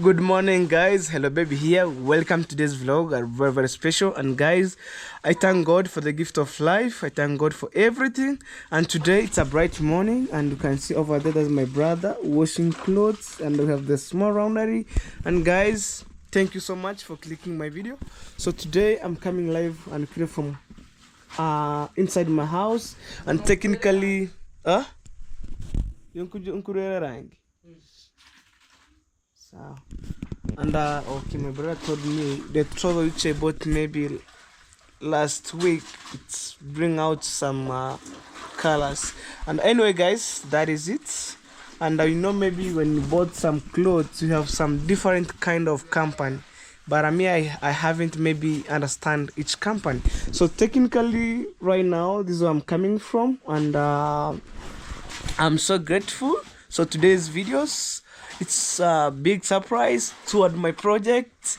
Good morning, guys. Hello, baby here. Welcome to today's vlog. Very special. And guys, I thank God for the gift of life. I thank God for everything. And today it's a bright morning, and you can see over there there's my brother washing clothes, and we have the small roundery. And guys, thank you so much for clicking my video. So today I'm coming live and clear from inside my house, and technically, and okay, my brother told me the trouble which I bought maybe last week, it's bring out some colors. And anyway, guys, that is it. And you know, maybe when you bought some clothes, you have some different kind of company, but I haven't maybe understand each company. So technically right now, this is where I'm coming from, and I'm so grateful. So today's videos, it's a big surprise toward my project.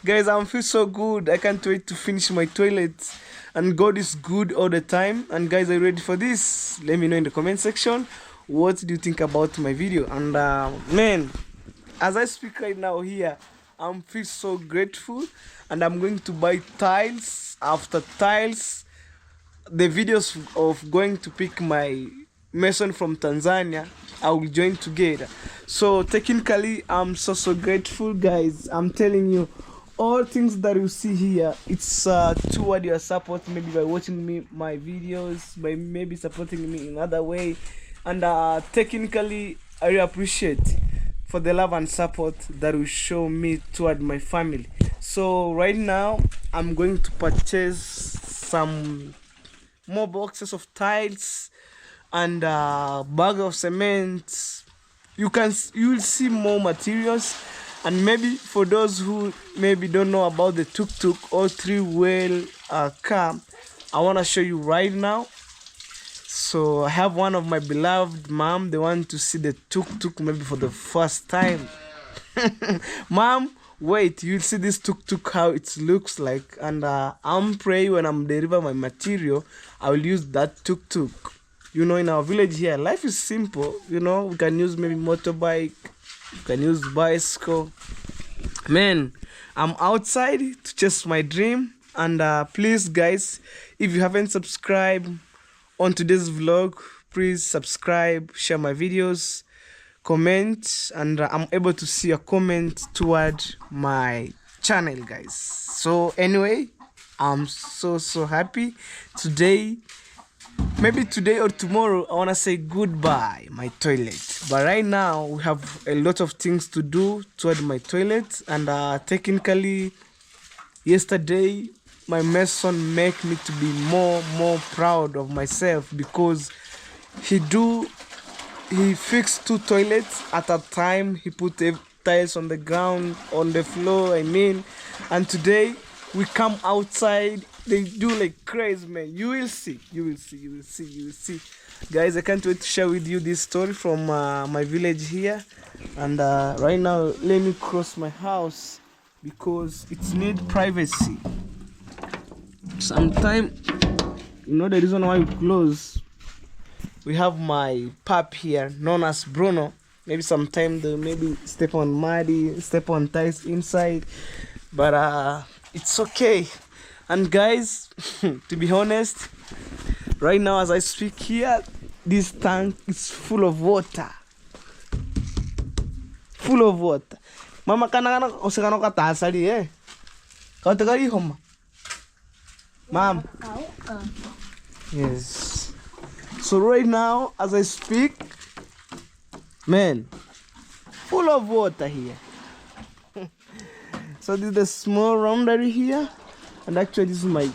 Guys, I feel so good. I can't wait to finish my toilet, and God is good all the time. And guys, are you ready for this? Let me know in the comment section, what do you think about my video? And man, as I speak right now here, I feel so grateful, and I'm going to buy tiles after tiles. The videos of going to pick my mason from Tanzania, I will join together. So technically, I'm so grateful, guys. I'm telling you, all things that you see here, it's toward your support, maybe by watching my videos, by maybe supporting me in other way. And technically, I really appreciate for the love and support that you show me toward my family. So right now, I'm going to purchase some more boxes of tiles and bag of cement. You will see more materials. And maybe for those who maybe don't know about the tuk-tuk or three-wheel car, I want to show you right now. So I have one of my beloved mom, they want to see the tuk-tuk maybe for the first time. Mom, wait, you'll see this tuk-tuk how it looks like. And I'm praying when I'm deliver my material, I will use that tuk-tuk. You know, in our village here, life is simple. You know, we can use maybe motorbike, we can use bicycle. Man, I'm outside to chase my dream. And please, guys, if you haven't subscribed on today's vlog, please subscribe, share my videos, comment, and I'm able to see a comment toward my channel, guys. So anyway, I'm so happy today. Maybe today or tomorrow, I want to say goodbye my toilet. But right now, we have a lot of things to do toward my toilet. And technically, yesterday, my mason make me to be more proud of myself, because he fixed 2 toilets at a time. He put tiles on the ground, on the floor, I mean. And today, we come outside. They do like crazy, man. You will see. Guys, I can't wait to share with you this story from my village here. And right now, let me cross my house, because it needs privacy. Sometimes, you know the reason why we close, we have my pup here, known as Bruno. Maybe sometimes they maybe step on muddy, step on tiles inside. But it's okay. And guys, to be honest, right now as I speak here, this tank is full of water. Full of water. Mama kana osekano katasali eh. Kau tegari homa. Mom. Yes. So right now as I speak, man, full of water here. So this is the small roundery here. And actually this is my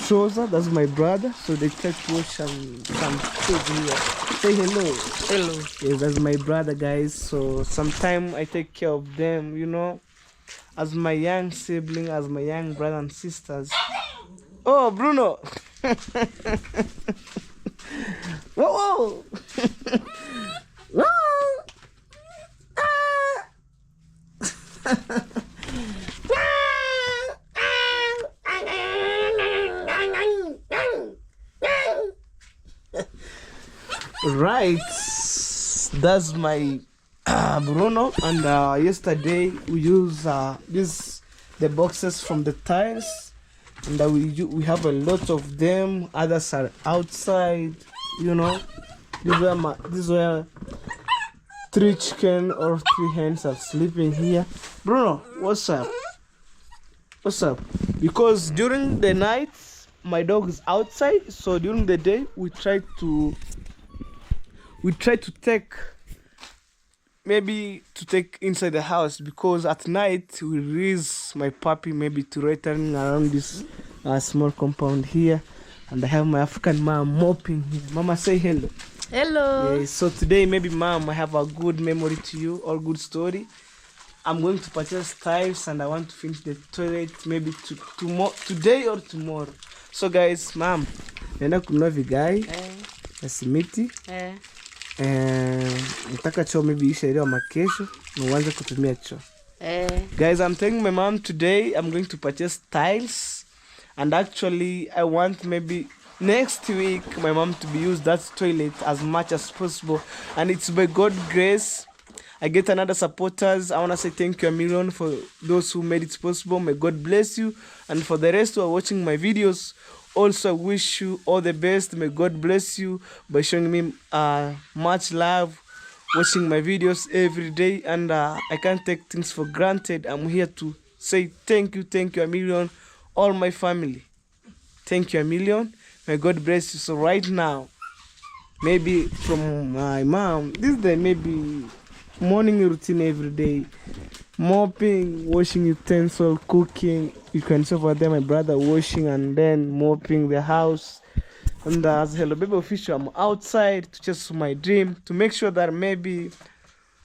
trouser, that's my brother. So they try to wash some clothes here. Say hello. Hello. Yes, that's my brother, guys. So sometimes I take care of them, you know, as my young sibling, as my young brother and sisters. Oh, Bruno. Whoa. Whoa. Right, that's my Bruno, and yesterday we use the boxes from the tiles, and we have a lot of them. Others are outside, you know. These were three chicken or three hens are sleeping here. Bruno, what's up? What's up? Because during the night my dog is outside, so during the day we try to take inside the house, because at night we release my puppy maybe to return around this small compound here, and I have my African mom mopping here. Mama, say hello. Hello. Yeah, so today maybe mom, I have a good memory to you or good story. I'm going to purchase tiles and I want to finish the toilet maybe today or tomorrow. So guys, mom, naenda kununua vigai na simiti. Nataka choo maybe ishe leo makesho na uanze kutumia choo. Guys, I'm telling my mom today I'm going to purchase tiles, and actually I want maybe next week my mom to be use that toilet as much as possible, and it's by God's grace I get another supporters. I want to say thank you a million for those who made it possible. May God bless you, and for the rest who are watching my videos, also I wish you all the best. May God bless you by showing me much love, watching my videos every day, and I can't take things for granted. I'm here to say thank you a million, all my family. Thank you a million. May God bless you. So right now, maybe from my mom, this is the maybe morning routine every day: mopping, washing utensil, cooking. You can see over there my brother washing and then mopping the house. And as Hello Baby official, I'm outside to chase my dream, to make sure that maybe,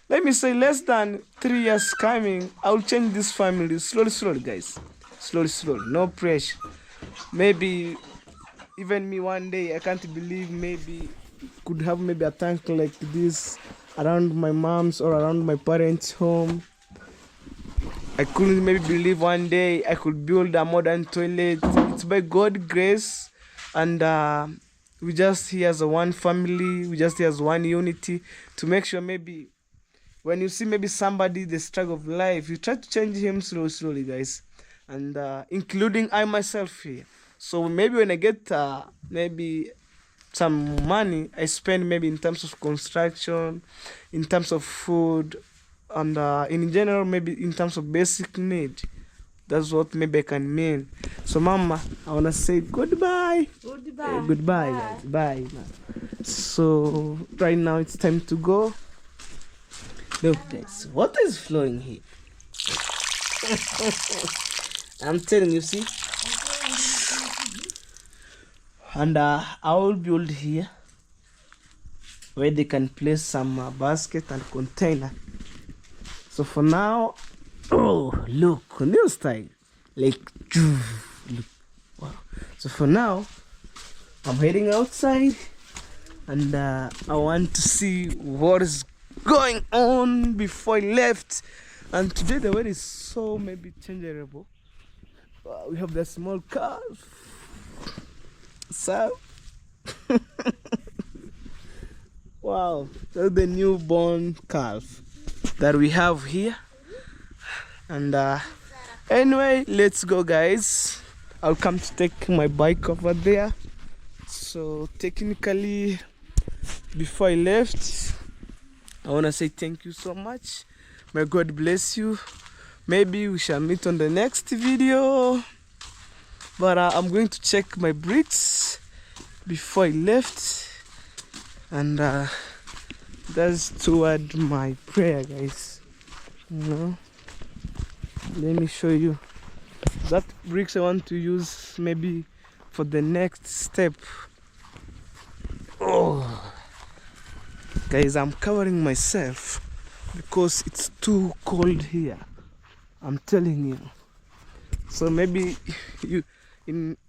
let me say, less than 3 years coming, I'll change this family slowly, guys. Slowly, no pressure. Maybe even me one day, I can't believe maybe could have maybe a tank like this around my mom's or around my parents' home. I couldn't maybe believe one day I could build a modern toilet. It's by God's grace, and we just here as a one family, we just here as one unity, to make sure maybe when you see maybe somebody the struggle of life, you try to change him slowly, guys, and including I myself here. So maybe when I get maybe some money, I spend maybe in terms of construction, in terms of food, and in general maybe in terms of basic need. That's what maybe I can mean. So mama, I wanna say goodbye. Goodbye, guys. Bye. So right now it's time to go. Look, guys, what is flowing here? I'm telling you, see. And I will build here where they can place some basket and container. So for now, oh look, new style, like look, wow. So for now, I'm heading outside, and I want to see what is going on before I left. And today the weather is so maybe changeable. We have the small cars. So wow, that's the newborn calf that we have here. And anyway, let's go, guys. I'll come to take my bike over there. So technically, before I left, I want to say thank you so much. May God bless you. Maybe we shall meet on the next video. But I'm going to check my bricks before I left, and that's toward my prayer, guys. You know, let me show you that bricks I want to use maybe for the next step. Oh, guys, I'm covering myself because it's too cold here. I'm telling you. So maybe you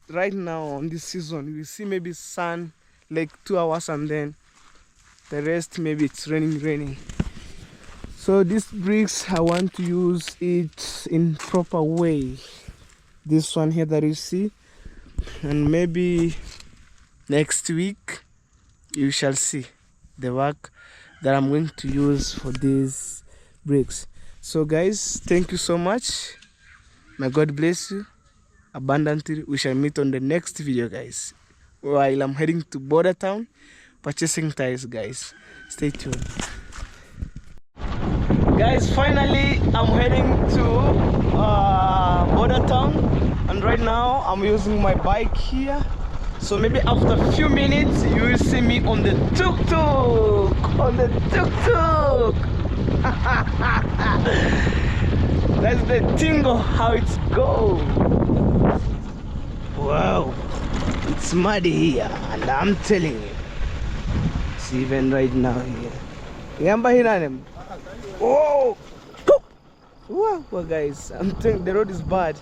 right now on this season you see maybe sun like 2 hours, and then the rest maybe it's raining. So these bricks I want to use it in proper way. This one here that you see, and maybe next week you shall see. the work that I'm going to use for these bricks. So guys, thank you so much. May God bless you abundantly. We shall meet on the next video, guys, while I'm heading to Border Town purchasing tiles, guys. Stay tuned. Guys, finally I'm heading to Border Town, and right now I'm using my bike here. So maybe after a few minutes you will see me on the tuk-tuk. That's the tingle how it goes. Wow, it's muddy here, and I'm telling you, it's even right now here. Oh, well guys, I'm telling you, the road is bad.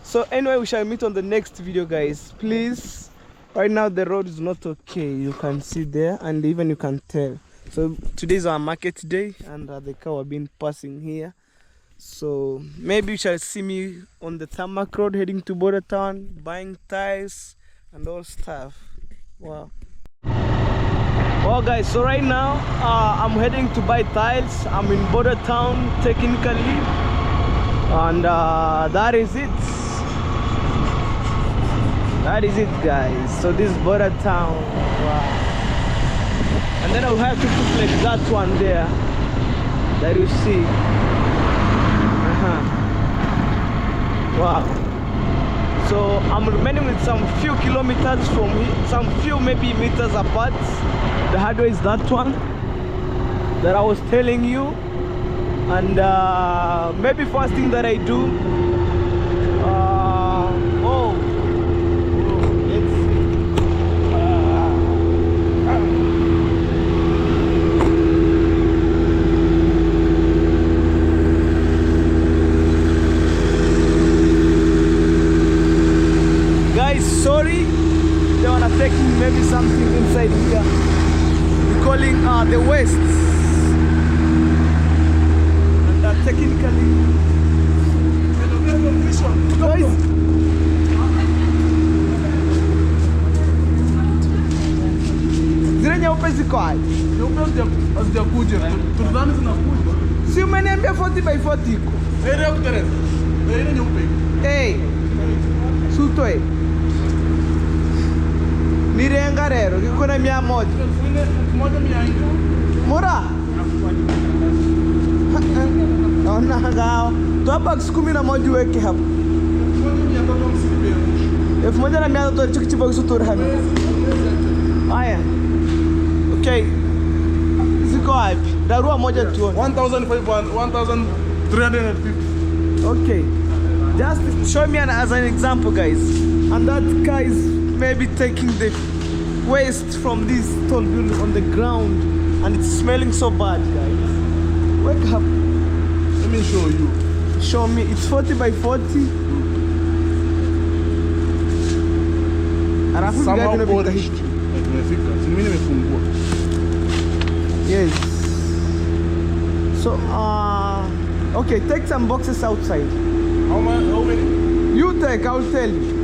So anyway, we shall meet on the next video, guys. Please, right now the road is not okay. You can see there, and even you can tell. So today is our market day, and the car have been passing here. So maybe you shall see me on the tarmac road heading to Border Town, buying tiles and all stuff. Wow. Well guys, so right now I'm heading to buy tiles. I'm in Border Town technically, and that is it. That is it, guys. So this is Border Town. Wow. And then I'll have to put like that one there that you see. Wow. So I'm remaining with some few kilometers from here, some few maybe meters apart. The highway is that one that I was telling you. And maybe first thing that I do, let's see. Guys, sorry, they wanna take maybe something inside here. We're calling the West. And technically, guys, zile nyeupe ziko aje? Nyeupe hazijakuja. Tulidhani zinakuja. Si umeniambia 40 by 40 iko. Ile kutereza. Ile nyeupe. Sutoe. Nirenga rero kiko na 100. Moja 100. Mura. Ona ngao. Toa 11 weke hapo. 1300 chikichipa kusutura hapo. Haya. Okay. Ziko wapi? Darua moja tuone. 1350. Okay. Just show me as an example, guys. And that guy is maybe taking the waste from this tall building on the ground, and it's smelling so bad, guys. Wake up. Let me show you. Show me. It's 40 by 40. Somehow polished. Yes. So okay, take some boxes outside. How many? You take, I'll tell you.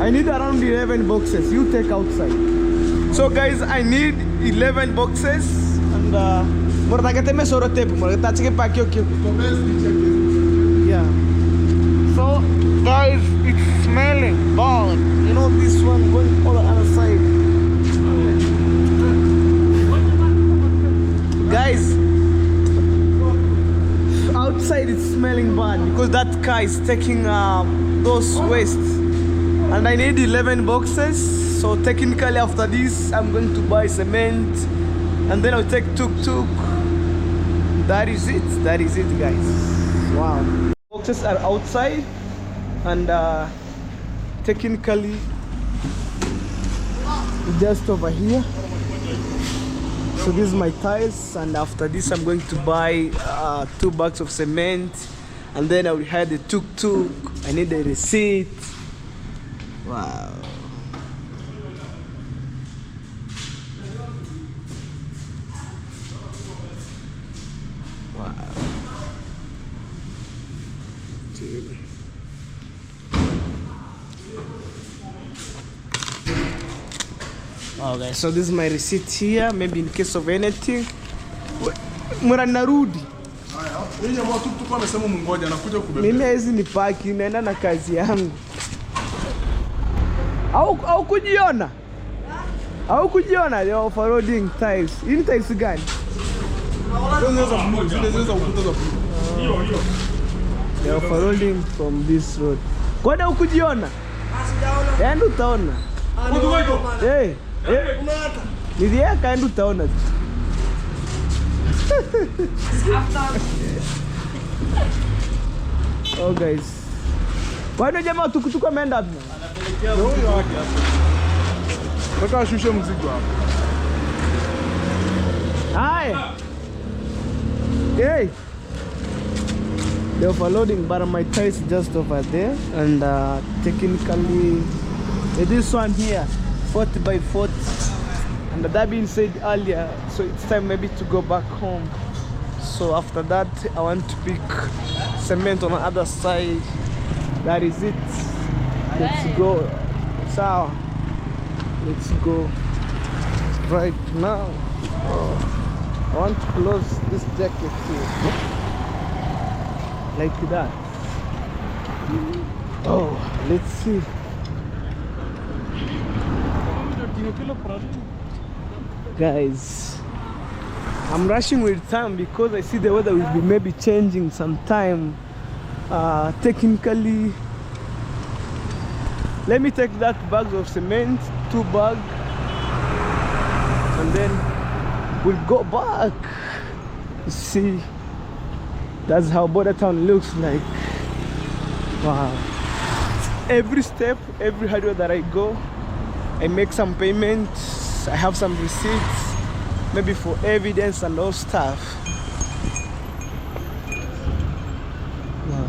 I need around 11 boxes. You take outside. So guys, I need 11 boxes, and yeah. So guys, it's smelling bad. You know, this one going all the other side. Guys, outside it's smelling bad because that car is taking those waste, and I need 11 boxes. So technically after this I'm going to buy cement, and then I'll take tuk-tuk. That is it guys. Wow. Boxes are outside, and technically just over here. So this is my tiles, and after this I'm going to buy 2 bags of cement, and then I will hire the tuk-tuk. I need a receipt. Wow. Wow. Okay, so this is my receipt here, maybe in case of anything. Mura narudi. Yeye jamaa tuktuk amesema mngoja anakuja kubebea. Mimi hizi ni paki, naenda na kazi yangu. Au kujiona? Au kujiona the off-roading tiles. Hii ni tiles gani? They are off-roading from this road. Kwani au kujiona? Yaani utaona. Eh. Nilieka yaani utaona. Oh guys. Kwani jamaa tukutuka ameenda wapi? Ndio huyo wake hapa. Nataka ashushe mzigo hapa. Hi. Hey. They're overloading, but my tire is just over there, and technically this one here 40 by 40, and that being said earlier, so it's time maybe to go back home. So after that I want to pick cement on the other side. That is it. Let's go. So let's go right now. I want to close this jacket here like that. Oh, let's see. Guys, I'm rushing with time because I see the weather will be maybe changing sometime. Technically, let me take that bags of cement, 2 bags, and then we'll go back. You see, that's how Border Town looks like. Wow. Every step, every hardware that I go, I make some payments, I have some receipts, maybe for evidence and all stuff. Wow.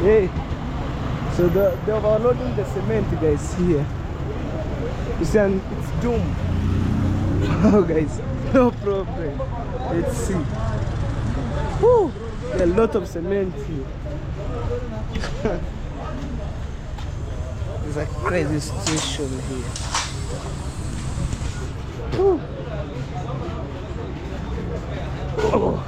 Hey, so they're overloading the cement, guys, here. You see, and it's doom. Oh, guys, no problem. Let's see. Woo! There are a lot of cement here. It's a crazy situation here. Woo! Oh.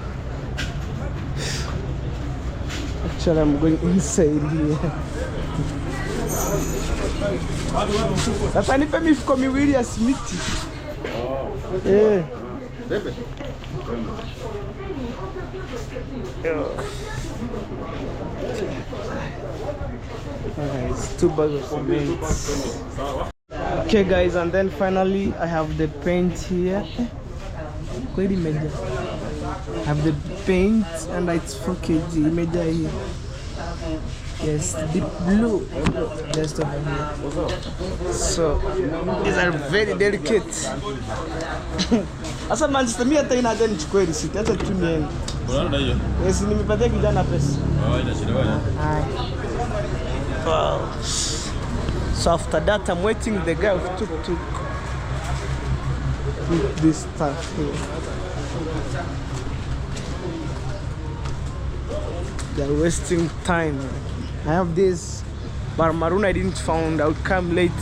Actually, I'm going inside here. Sasa nipe mifuko miwili ya simiti. Eh. Bebe. It's 2 bags of cement. Okay guys, and then finally I have the paint here. I have the paint and it's 4 kg measure here. Yes, deep blue just over here. So these are very delicate. Asa Manchester mimi hata ina haja nichukue receipt hata tu niende. Unaona hiyo? Yes, nimepatia kijana pesa. Ina shida bwana. Wow. So after that I'm waiting the guy who took with this stuff here. They're wasting time. I have this, but maroon I didn't found. I would come later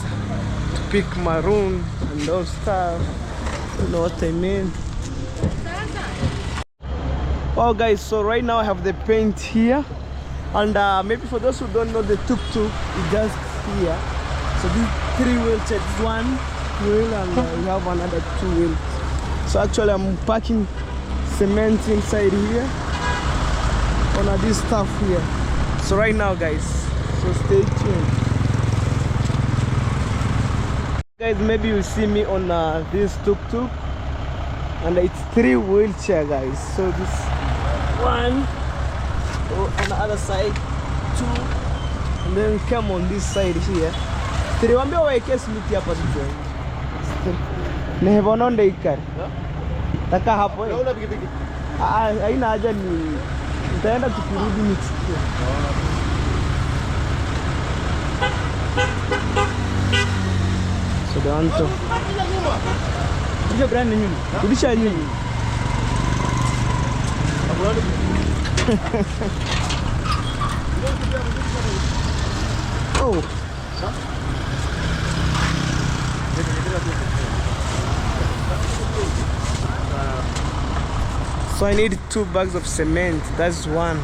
to pick maroon and those stuff. You know what I mean? Well guys, so right now I have the paint here, and maybe for those who don't know, the tuk-tuk is just here. So these 3 wheels, it's 1 wheel and we have another 2 wheels. So actually I'm packing cement inside here on this stuff here. So right now guys, so stay tuned. Guys, maybe you'll see me on this tuk-tuk, and it's 3 wheelchair guys. So this 1, on the other side 2, and then come on this side here. Tiriwambia waeke simiti hapa tu. Nehevononde ikari. Taka hapo. Unaona pikipiki? Haina haja, ni nitaenda tukirudi nichukue. So the one to. Hiyo brand ni nini? Rudisha nini? Oh. So I need 2 bags of cement. That's one.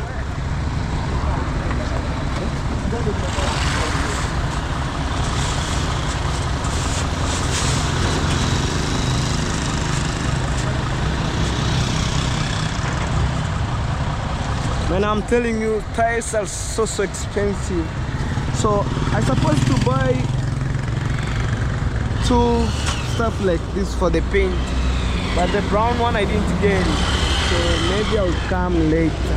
Man, I'm telling you, tires are so expensive. So I supposed to buy 2 stuff like this for the paint, but the brown one I didn't get it. So maybe I'll come later.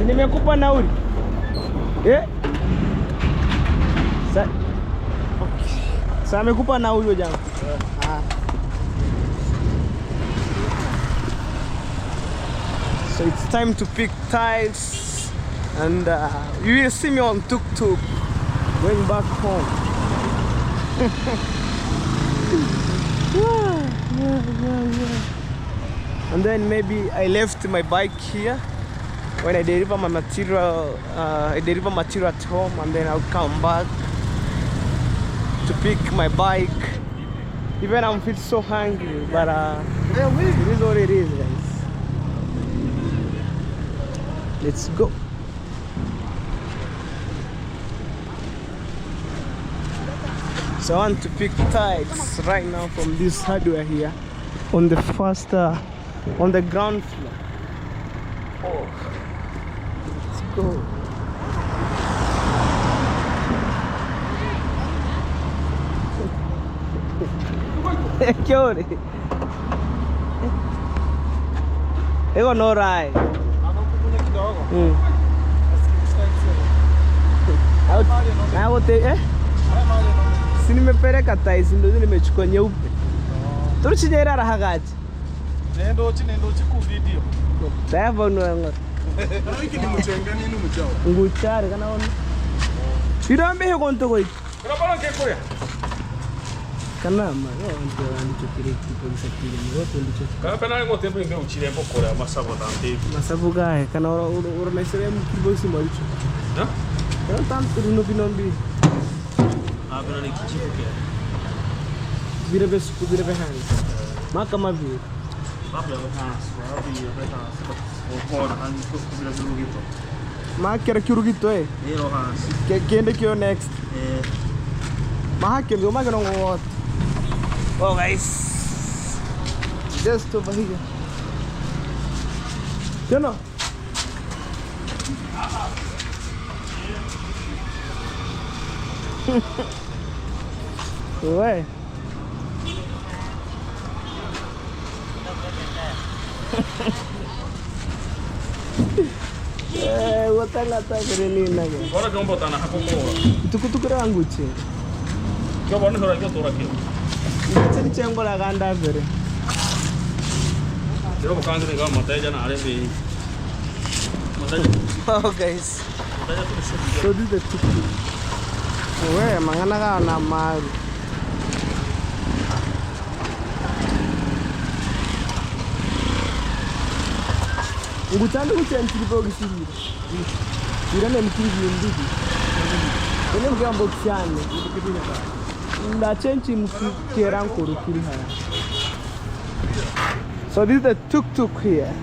Nimekupa nauli. Sasa amekupa nauli huyo jamaa. So it's time to pick tiles, and you will see me on tuk-tuk going back home. And then maybe I left my bike here. When I deliver my material, I deliver material at home, and then I'll come back to pick my bike. Even I'm feel so hungry, but it is what it is, guys. Let's go. So I want to pick tiles right now from this hardware here on the first, on the ground floor. Oh, let's go. ¿Qué hora? Ego no rai. Na wote si nimepeleka tais ndo nimechukua nyeupe. Tulichinyera raha gaji. Nendo ku video. Tayava no Wiki ni mchenga nini mchao? nguchare kana ona. Irambe he konto koi. Unapala kekure. Kana ma onto anchokire kipo gisakire ni wote ndicho. Kana pena ngo tempo imbe uchire mbokora masabo dante. Masabu gae kana ora mesere mu kibo si malicho. Ha? Kana tanto no binombi. Abena ni kichipo kia. Vira besku vira behani. Maka mavi. Babu ya bahas, babu ya bahas. Okora ani kubira zurugito. Makera kirugito Ero has. Kende kyo next. Mahake ndio magana ngo. Oh guys. Just over here. You know. Ué. Watanga nini nage. Bora kama botana hapo kwa. Tukutukura wangu che. Kwa bwana hora kwa tora kio. Chini chengo la ganda vere. Ndio kwa kangu ni kama mataja na arebi. Oh guys. So this is the tuk-tuk. Wewe mangana ka na mali. Ngutanda kuchenji kibogi siri. Irane mkiri ndiki. Kene mgambo kyane. La chenji mkira nkuru kiri haya. So this is the tuk-tuk here.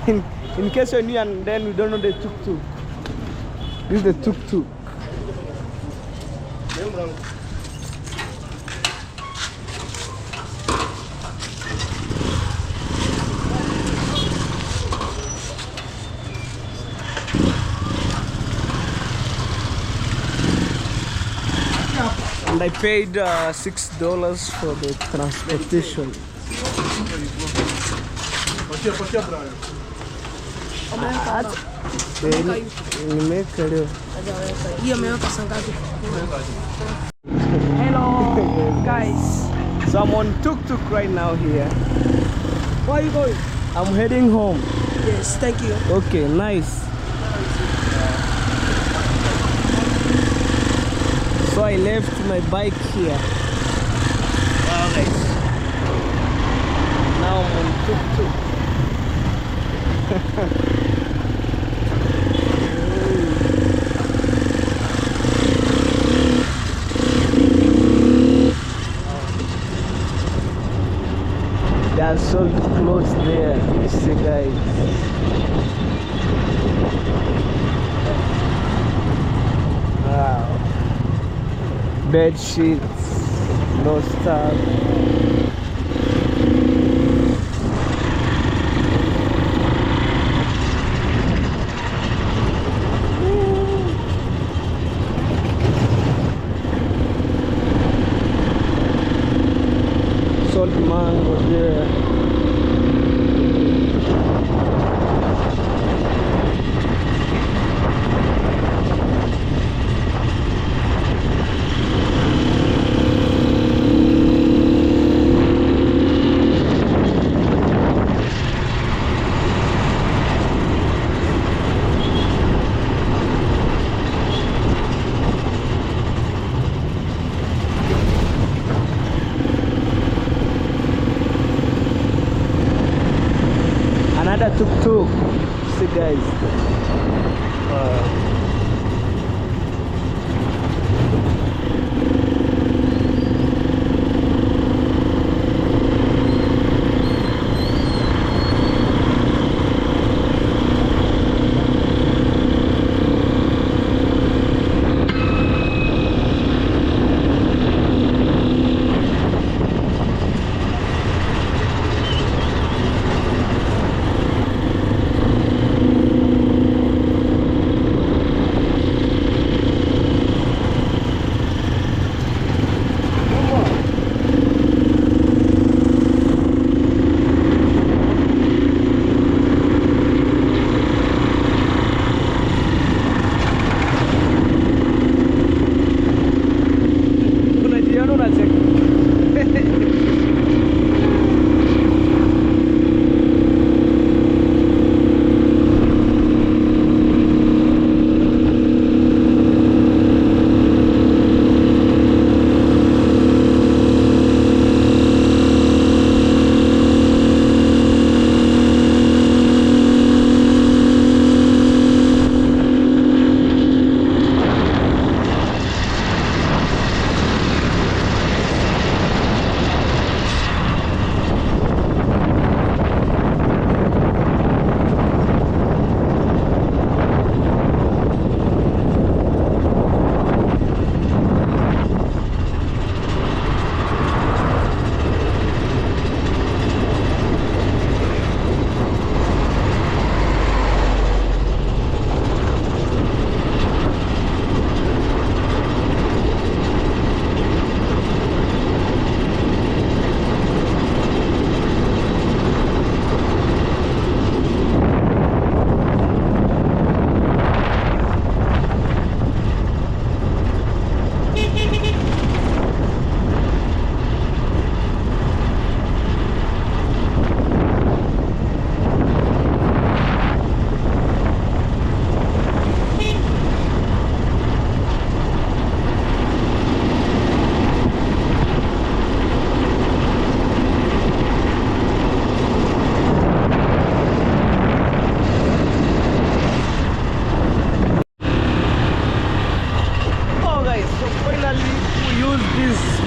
In case you're new and then we don't know the tuk-tuk. This is the tuk-tuk. And I paid $6 for the transportation. Hello guys. So I'm on tuk-tuk right now here. Where are you going? I'm heading home. Yes, thank you. Okay, nice. So I left my bike here. Wow guys. Now I'm on tuk-tuk. There's sold clothes there, you see guys. Wow. Bed sheets, no stuff. Salt mango there. Another tuk-tuk, see guys. Unajiona unacheka.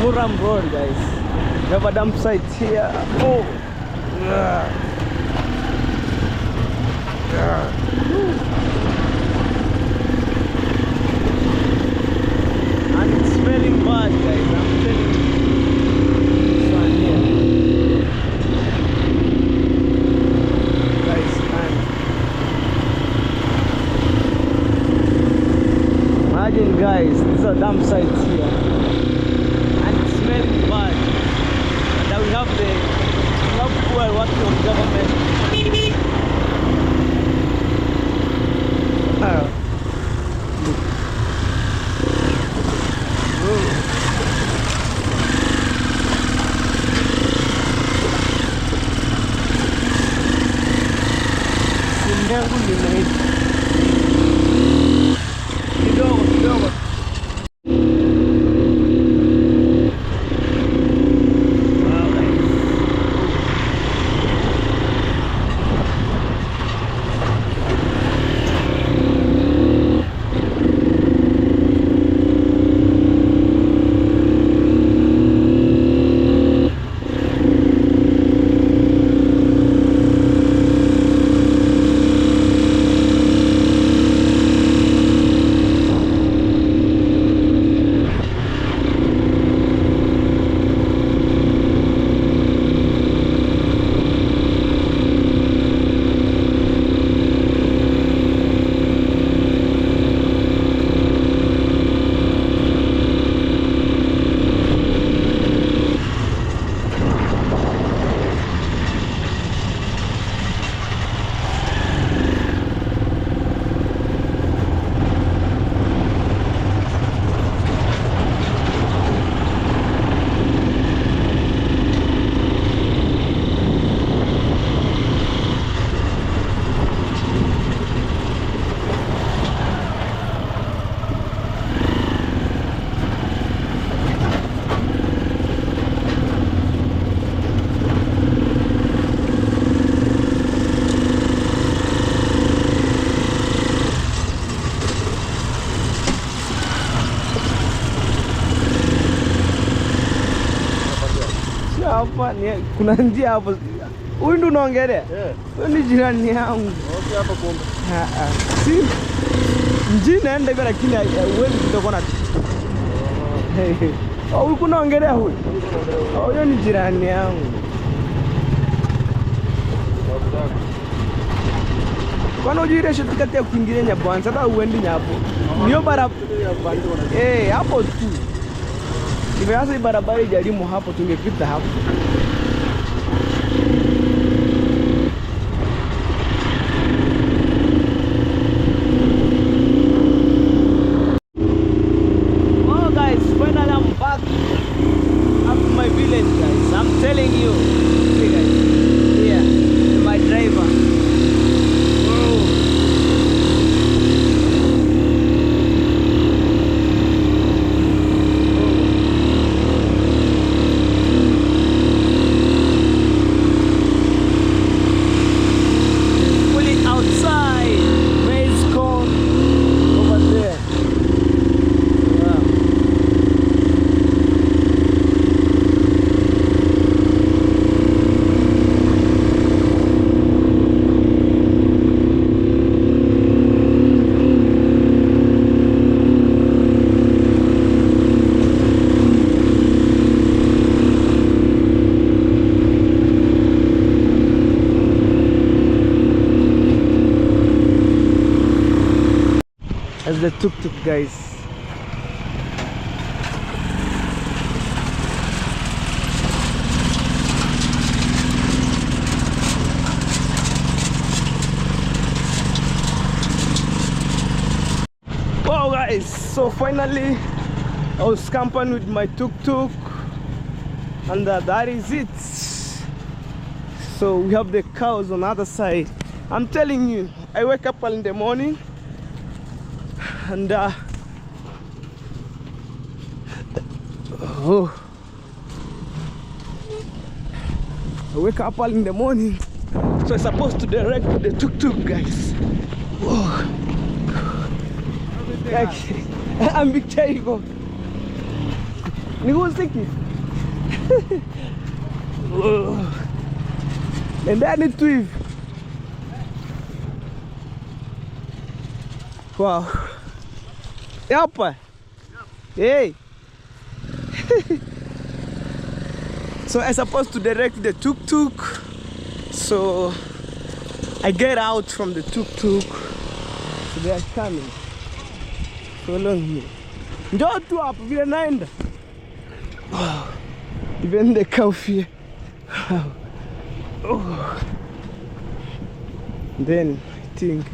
Muram Road, guys. We have a dump site here. Oh, yeah. Yeah. And it's smelling bad, guys. I'm telling you. This one here, guys. Man. Imagine, guys, these are dump sites here. Smelling bad. And we have people working on government. Simu yangu limeisha. Kidogo. nasema kuna njia hapo. Huyu ndo unaongelea? Huyu ni jirani yangu. Okay, hapa kumbe. Si njia naenda hivi lakini huwezi kutoka na. Huyu kunaongelea huyu? Huyo ni jirani yangu. Kwani ujui ile shoti kati ya kuingilia Nyabwana sasa uendi Nyapo. Niyo barabara. Hapo tu. Nimeanza hii barabara ijalimu hapo tungepita hapo. Oh guys, finally I'm back up to my village guys. I'm telling you. See guys. Here, my driver. As the tuk-tuk guys. Wow guys, so finally I was camping with my tuk-tuk and that is it. So we have the cows on the other side. I'm telling you, I wake up early in the morning and I wake up early in the morning, so I'm supposed to direct the tuk-tuk guys. Whoa. I'm big table. Niko sticky. And then it too. Wow. Yapa. Hey. So I'm supposed to direct the tuk-tuk. So I get out from the tuk-tuk. So they are coming. Follow me. Njoo tu hapo vile naenda. Even the coffee. Then I think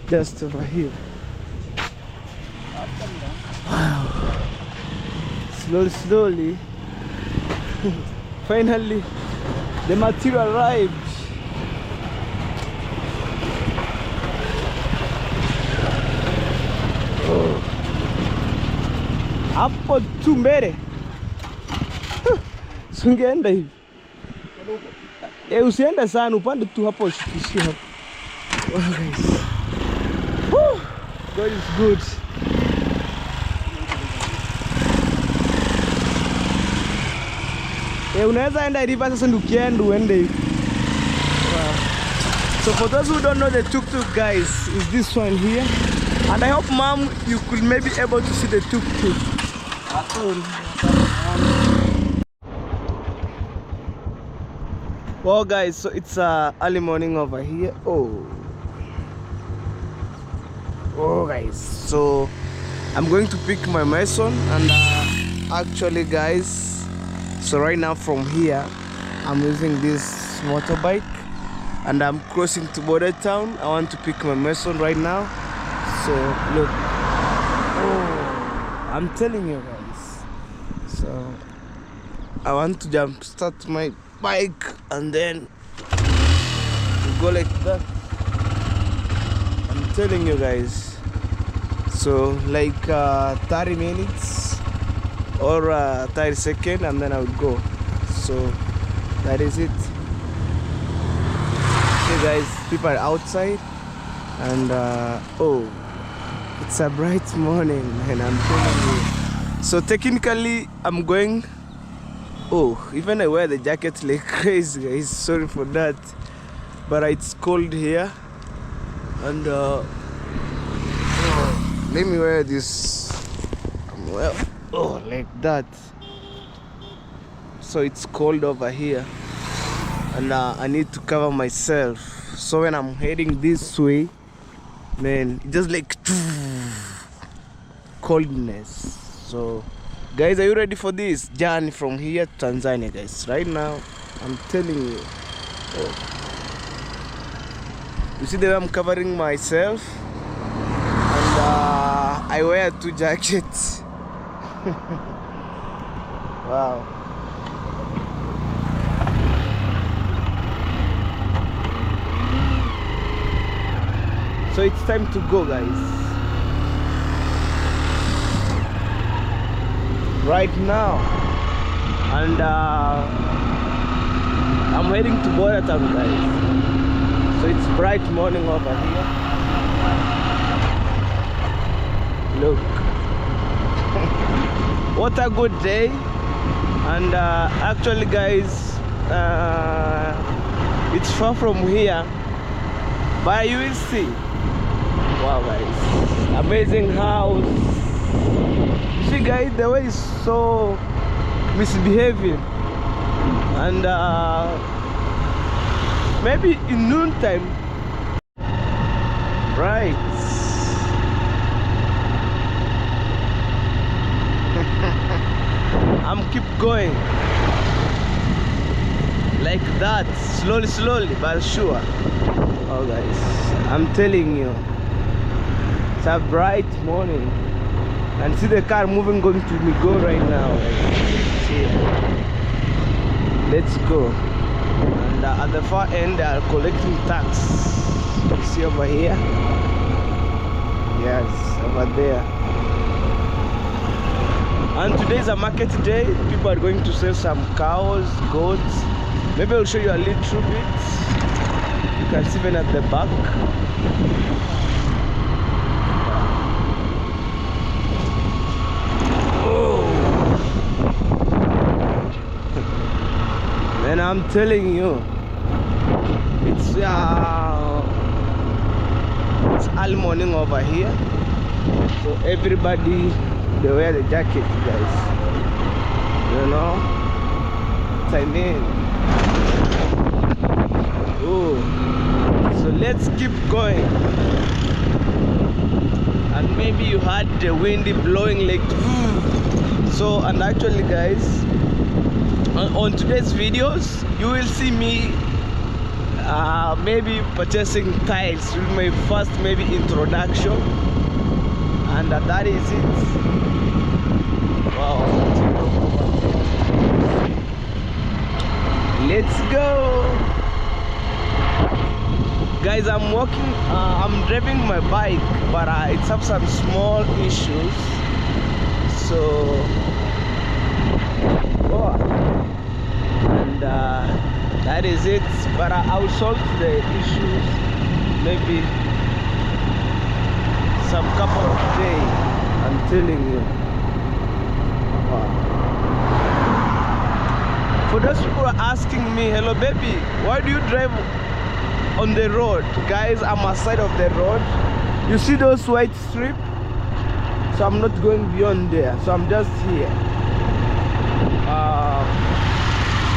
just over here. Wow. Slowly. Finally, the material arrived. Hapo tu mbele. Sungeenda hivi. Usiende sana, upande tu hapo ushikishie hapo. Oh, guys. Woo! God is good. Unaweza enda river sasa ndio ukienda uende hivi. Wow. So for those who don't know the tuk-tuk guys, is this one here. And I hope mom you could maybe able to see the tuk-tuk. Well guys, so it's early morning over here. Oh guys, so I'm going to pick my mason and actually guys, so right now from here I'm using this motorbike and I'm crossing to border town. I want to pick my mason right now. So look, I'm telling you guys, so I want to jump start my bike and then go like that. I'm telling you guys, so like 30 minutes or 30 seconds and then I would go. So that is it. Okay guys, people are outside and it's a bright morning and I'm telling you. So technically I'm going Oh, even I wear the jacket like crazy, guys. Sorry for that. But it's cold here. And let me wear this. Well, oh, like that. So it's cold over here. And I need to cover myself. So when I'm heading this way, man, it's just like coldness. So guys, are you ready for this journey from here to Tanzania, guys? Right now, I'm telling you. Oh. You see the way I'm covering myself? And I wear 2 jackets. Wow. So it's time to go, guys. Right now. And I'm heading to Border Town, guys. So it's bright morning over here. Look. What a good day. And actually, guys, it's far from here, but you will see. Wow, guys, amazing house. You see, guys, the way is so misbehaving. And maybe in noon time, right? I'm keep going like that, slowly but sure. Oh guys, I'm telling you, it's a bright morning. And see the car moving, going to Migo right now. See, let's go. And at the far end, they are collecting tax. You see over here? Yes, over there. And today is a market day. People are going to sell some cows, goats. Maybe I'll show you a little bit. You can see even at the back. Oh. And I'm telling you, it's early morning over here. So everybody, they wear the jacket, guys. You know what I mean? Oh, so let's keep going. And maybe you heard the wind blowing like. So, and actually, guys, on today's videos, you will see me maybe purchasing tiles with my first maybe introduction. And that is it. Wow. Let's go. Guys, I'm walking, I'm driving my bike, but it's have some small issues. So, oh, and that is it. But I'll solve the issues maybe some couple of days. I'm telling you. Wow. For those people who are asking me, hello baby, why do you drive on the road? Guys, I'm aside of the road. You see those white strips? So I'm not going beyond there. So I'm just here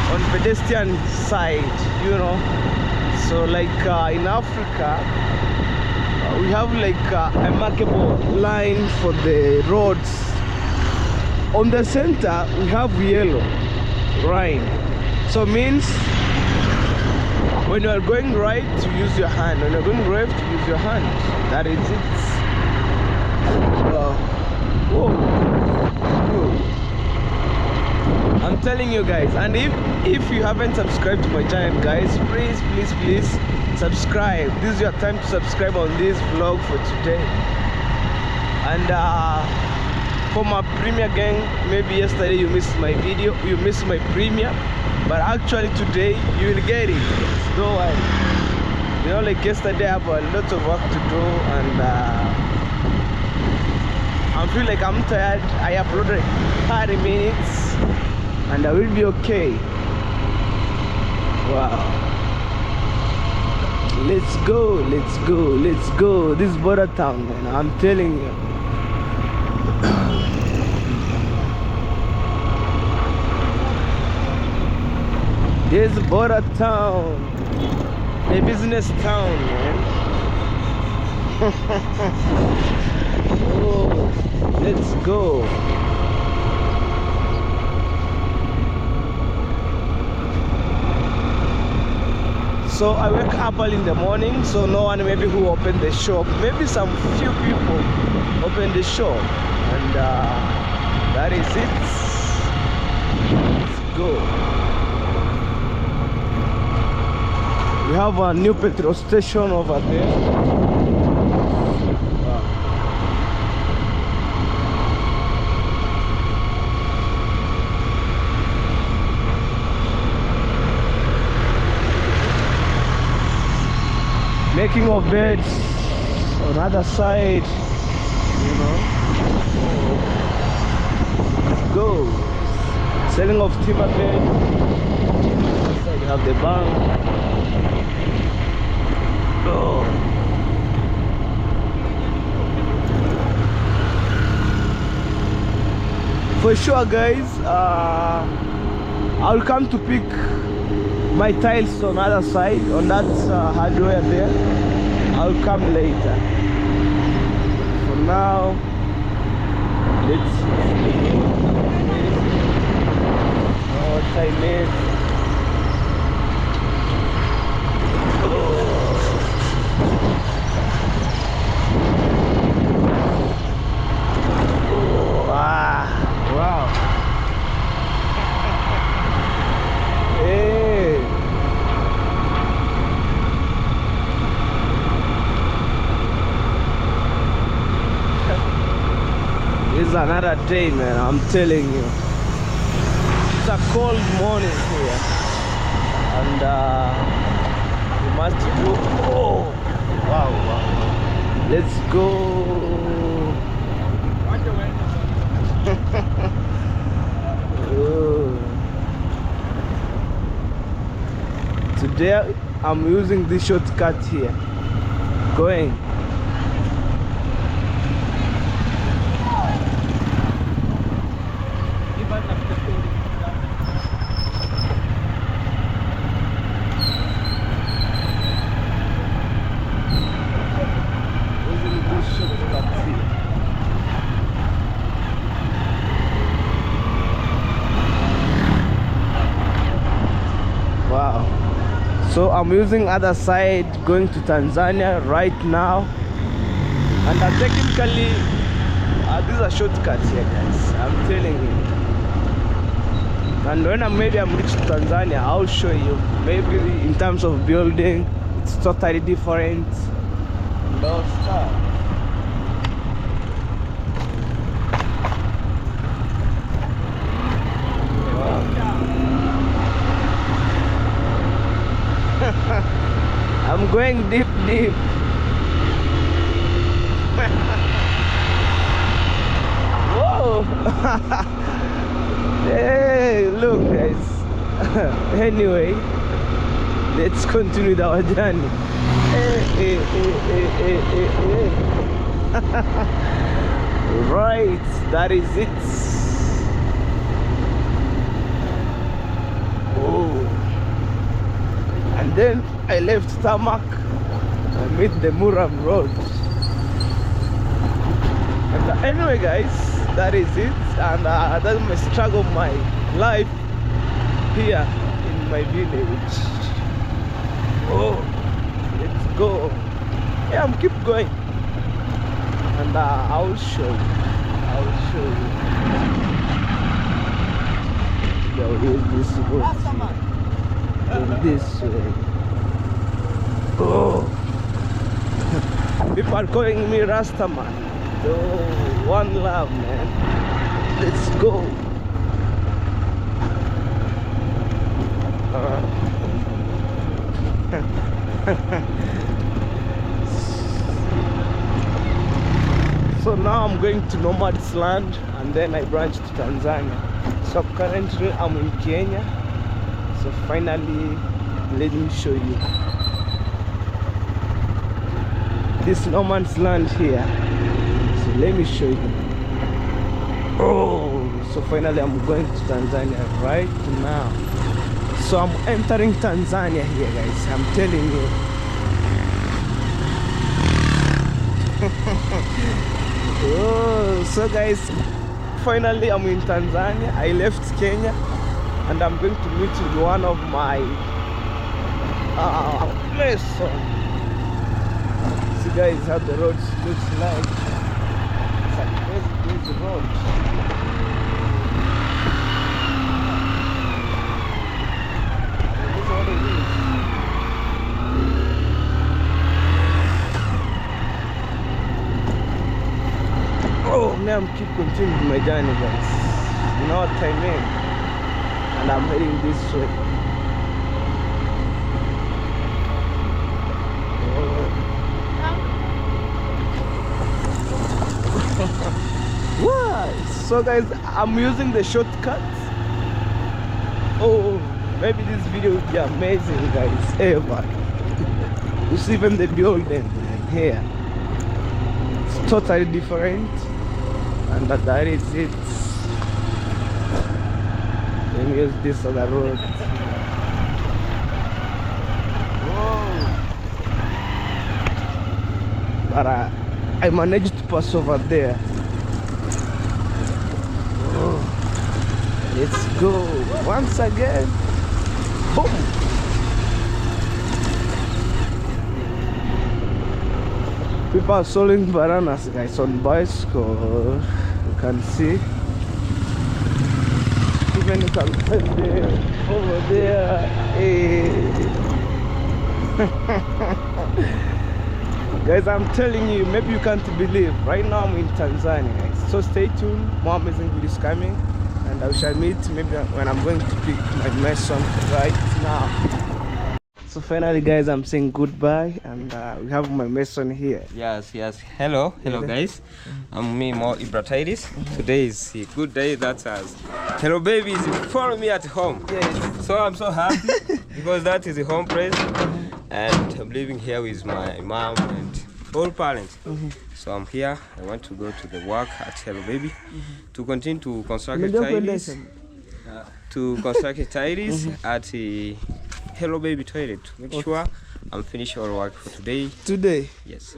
on pedestrian side, you know. So like in Africa, we have like a markable line for the roads. On the center, we have yellow, right? So means when you are going right, you use your hand. When you are going left, you use your hand. That is it. Whoa. I'm telling you guys, and if you haven't subscribed to my channel, guys, please subscribe. This is your time to subscribe on this vlog for today. And for my premiere gang, maybe yesterday you missed my video, you missed my premiere, but actually today you will get it. Don't worry. You know, like yesterday I have a lot of work to do, and I feel like I'm tired. I uploaded 30 minutes and I will be okay. Wow. Let's go, let's go, let's go. This is border town, man. I'm telling you. This is border town, a business town, man. Oh, let's go. So I wake up early in the morning, so no one maybe who opened the shop. Maybe some few people opened the shop, and that is it. Let's go. We have a new petrol station over there. Wow. Making of beds on the other side, you know. Let's go. Selling of timber bed. You have the bank. Oh. For sure, guys, I'll come to pick my tiles on the other side, on that hardware there. I'll come later. For now, let's see what I need. Wow. Hey. This is another day, man. I'm telling you. It's a cold morning here, and we must do. Oh, wow. Let's go. Today I'm using this shortcut here. Going. Using this shortcut here. Wow. So I'm using other side going to Tanzania right now, and technically this is a shortcut here, guys. I'm telling you. And when I'm reached Tanzania, I'll show you. Maybe in terms of building, it's totally different. No stuff. I'm going deep. Whoa! Hey, look, guys. Anyway, let's continue with our journey. Hey. Right, that is it. And then I left Tarmac and meet the Muram Road. And anyway, guys, that is it. And that's my struggle of my life here in my village. Oh, let's go. Yeah, I'm keep going, and I'll show you. Now here's this road. This way. Oh, people are calling me Rastaman. Oh, one love, man. Let's go. So now I'm going to Nomad's land, and then I branch to Tanzania. So currently I'm in Kenya. So finally, let me show you. This no man's land here. So let me show you. Oh, so finally I'm going to Tanzania right now. So I'm entering Tanzania here, guys. I'm telling you. Oh, so guys, finally I'm in Tanzania. I left Kenya and I'm going to meet with one of my lessons. See guys how the road looks like. It's a crazy road. This is what it is. Oh, now I'm keep continuing my journey, guys. You know what I mean? And I'm heading this way. What? So guys, I'm using the shortcut. Oh, maybe this video will be amazing, guys. Ever. You see even the building here. It's totally different. And that is it. Let me use this other road. Whoa. But I managed to pass over there. Oh. Let's go once again. Boom. People are selling bananas, guys, on bicycle. You can see. Even you can find them over there. Hey. Guys, I'm telling you, maybe you can't believe. Right now I'm in Tanzania, guys. So stay tuned. More amazing videos coming, and I shall meet maybe when I'm going to pick my mason right now. So finally, guys, I'm saying goodbye, and we have my mason here. Yes. Hello, guys. I'm me, more Ibratitis. Today is a good day. That's us. Hello, baby is following me at home. Yes. So I'm so happy because that is a home place, and I'm living here with my mom and all parents. So I'm here. I want to go to the work at Hello Baby to continue to construct tiles. To construct tiles at the Hello Baby toilet. Make sure I'm finished all work for today. Today? Yes.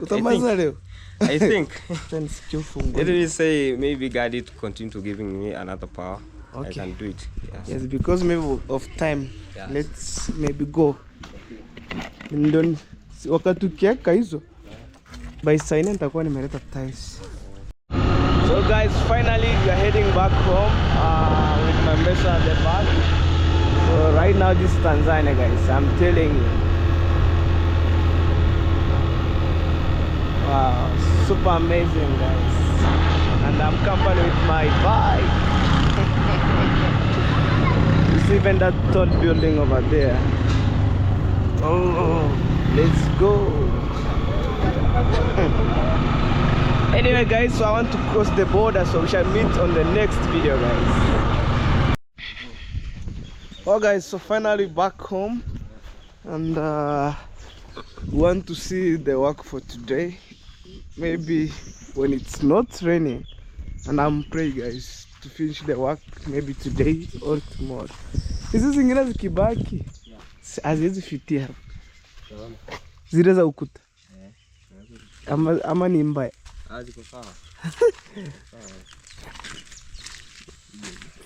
I think. Let me say maybe God is continue to giving me another power. Okay. I can do it. Yes, because maybe of time. Yes. Let's maybe go. Ndon wakati ukiweka hizo by sign nitakuwa nimeleta tiles. So guys, finally we are heading back home with my mason at the back. So right now this is Tanzania, guys. I'm telling you. Wow, super amazing, guys. And I'm company with my bike. You see even that tall building over there. Oh, let's go. Anyway, guys, so I want to cross the border, so we shall meet on the next video, guys. Oh guys, so finally back home, and we want to see the work for today. Maybe when it's not raining, and I'm praying, guys, to finish the work maybe today or tomorrow. Hizi zingine zikibaki haziwezi fitia hapa. Zile za ukuta. Ama ni mbaya. Ziko sawa.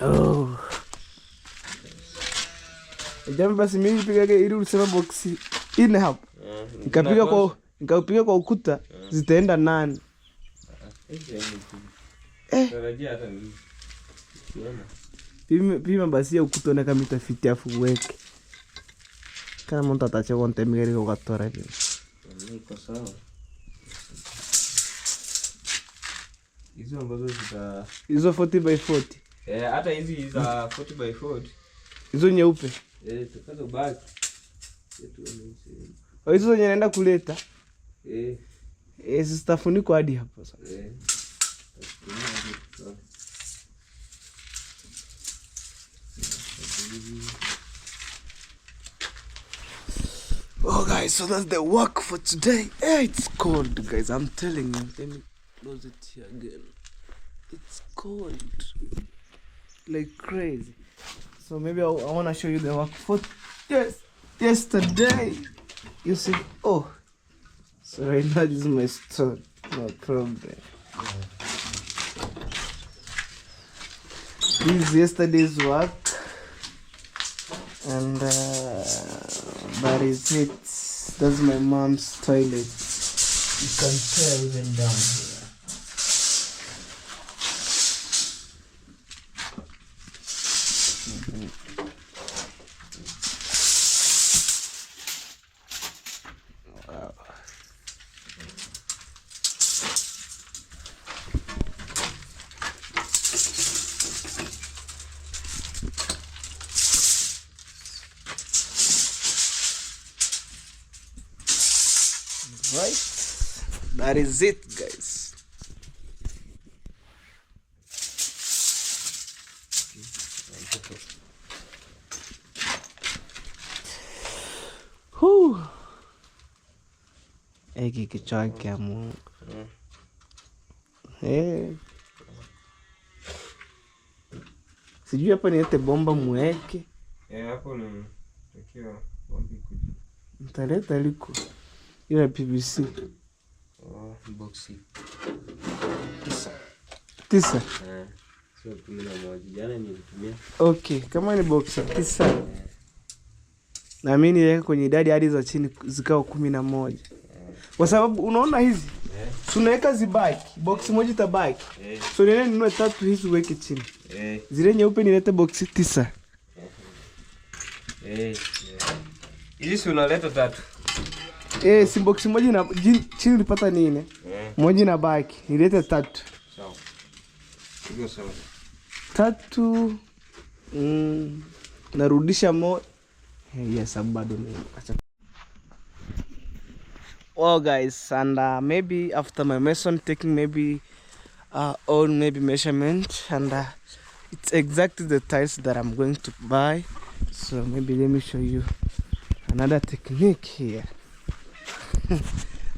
Oh. Jambo basi mimi piga ili useme boxi ine hapo. Nikapiga kwa ukuta zitaenda nani? Pima basi ya ukuta na kama itafitia afu weke. Kama mtu atachukua ntemigeri kwa tora hivi. Niko sawa. Hizo ambazo zita hizo 40 by 40. Hata hizi za 40 by 40. Hizo nyeupe. Tukazo bag. Hizo zenye naenda kuleta. Zitafunikwa hadi hapo sasa. Oh guys, so that's the work for today. Hey, it's cold guys, I'm telling you. Let me close it here again. It's cold like crazy. So maybe I want to show you the work for yesterday. You see, oh, so right now this is my stone. No problem. This is yesterday's work, and that is it. That's my mom's toilet. You can tell even down here. Wow. Right, that is it guys. Whew. Eki kichwa kia Mungu. Sijui hapa niete bomba mweke. Hapo ni takiwa bombi kuja. Mtaleta liko ile PVC. Boxi. 9. Sio 11. Jana nilitumia. Okay, kama ni box 9. Na mimi niweka kwenye idadi hadi za chini zikao 11. Kwa sababu unaona hizi tunaweka zibaki, box moja itabaki. So nene ninunue 3 hizi uweke chini. Zile nyeupe nilete box 9. Hizi si unaleta 3. Si box moja na chini ulipata nini? Moja na baki, nilete 3. Sawa. Hiyo sawa. 3 narudisha yes, bado ni acha. Well guys, and maybe after my mason taking maybe all maybe measurement, and it's exactly the tiles that I'm going to buy. So maybe let me show you another technique here.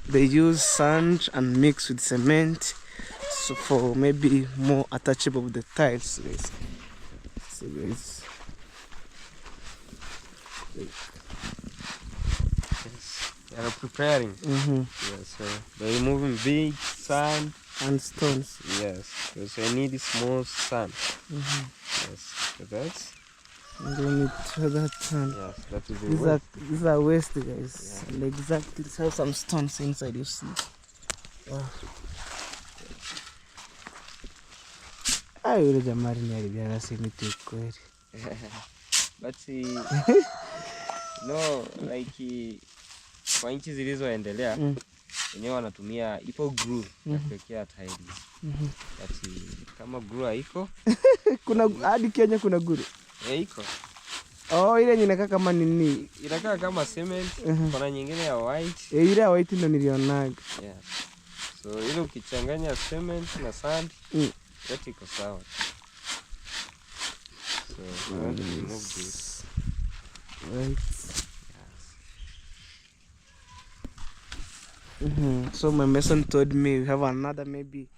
They use sand and mix with cement, so for maybe more attachable with the tiles guys. So guys, They are preparing. Yes, so they're removing big sand and stones. Yes, because I need small sand. Yes, so that's. I'm going to that sand. Yes, that is the These are waste guys. Yeah. And exactly, they have some stones inside. You see. Wow. Yule jamari ni alibia semi tu kweli. But no, like kwa nchi zilizoendelea wenyewe wanatumia ipo glue ya kuwekea tiles. But kama glue haiko kuna hadi Kenya kuna glue. Iko. Oh, ile inakaa kama nini? Inakaa kama cement, kuna nyingine ya white. Ile ya white ndio nilionaga. Yeah. So ile ukichanganya cement na sand, yote iko sawa. So we want to remove this. Right. So my mason told me we have another maybe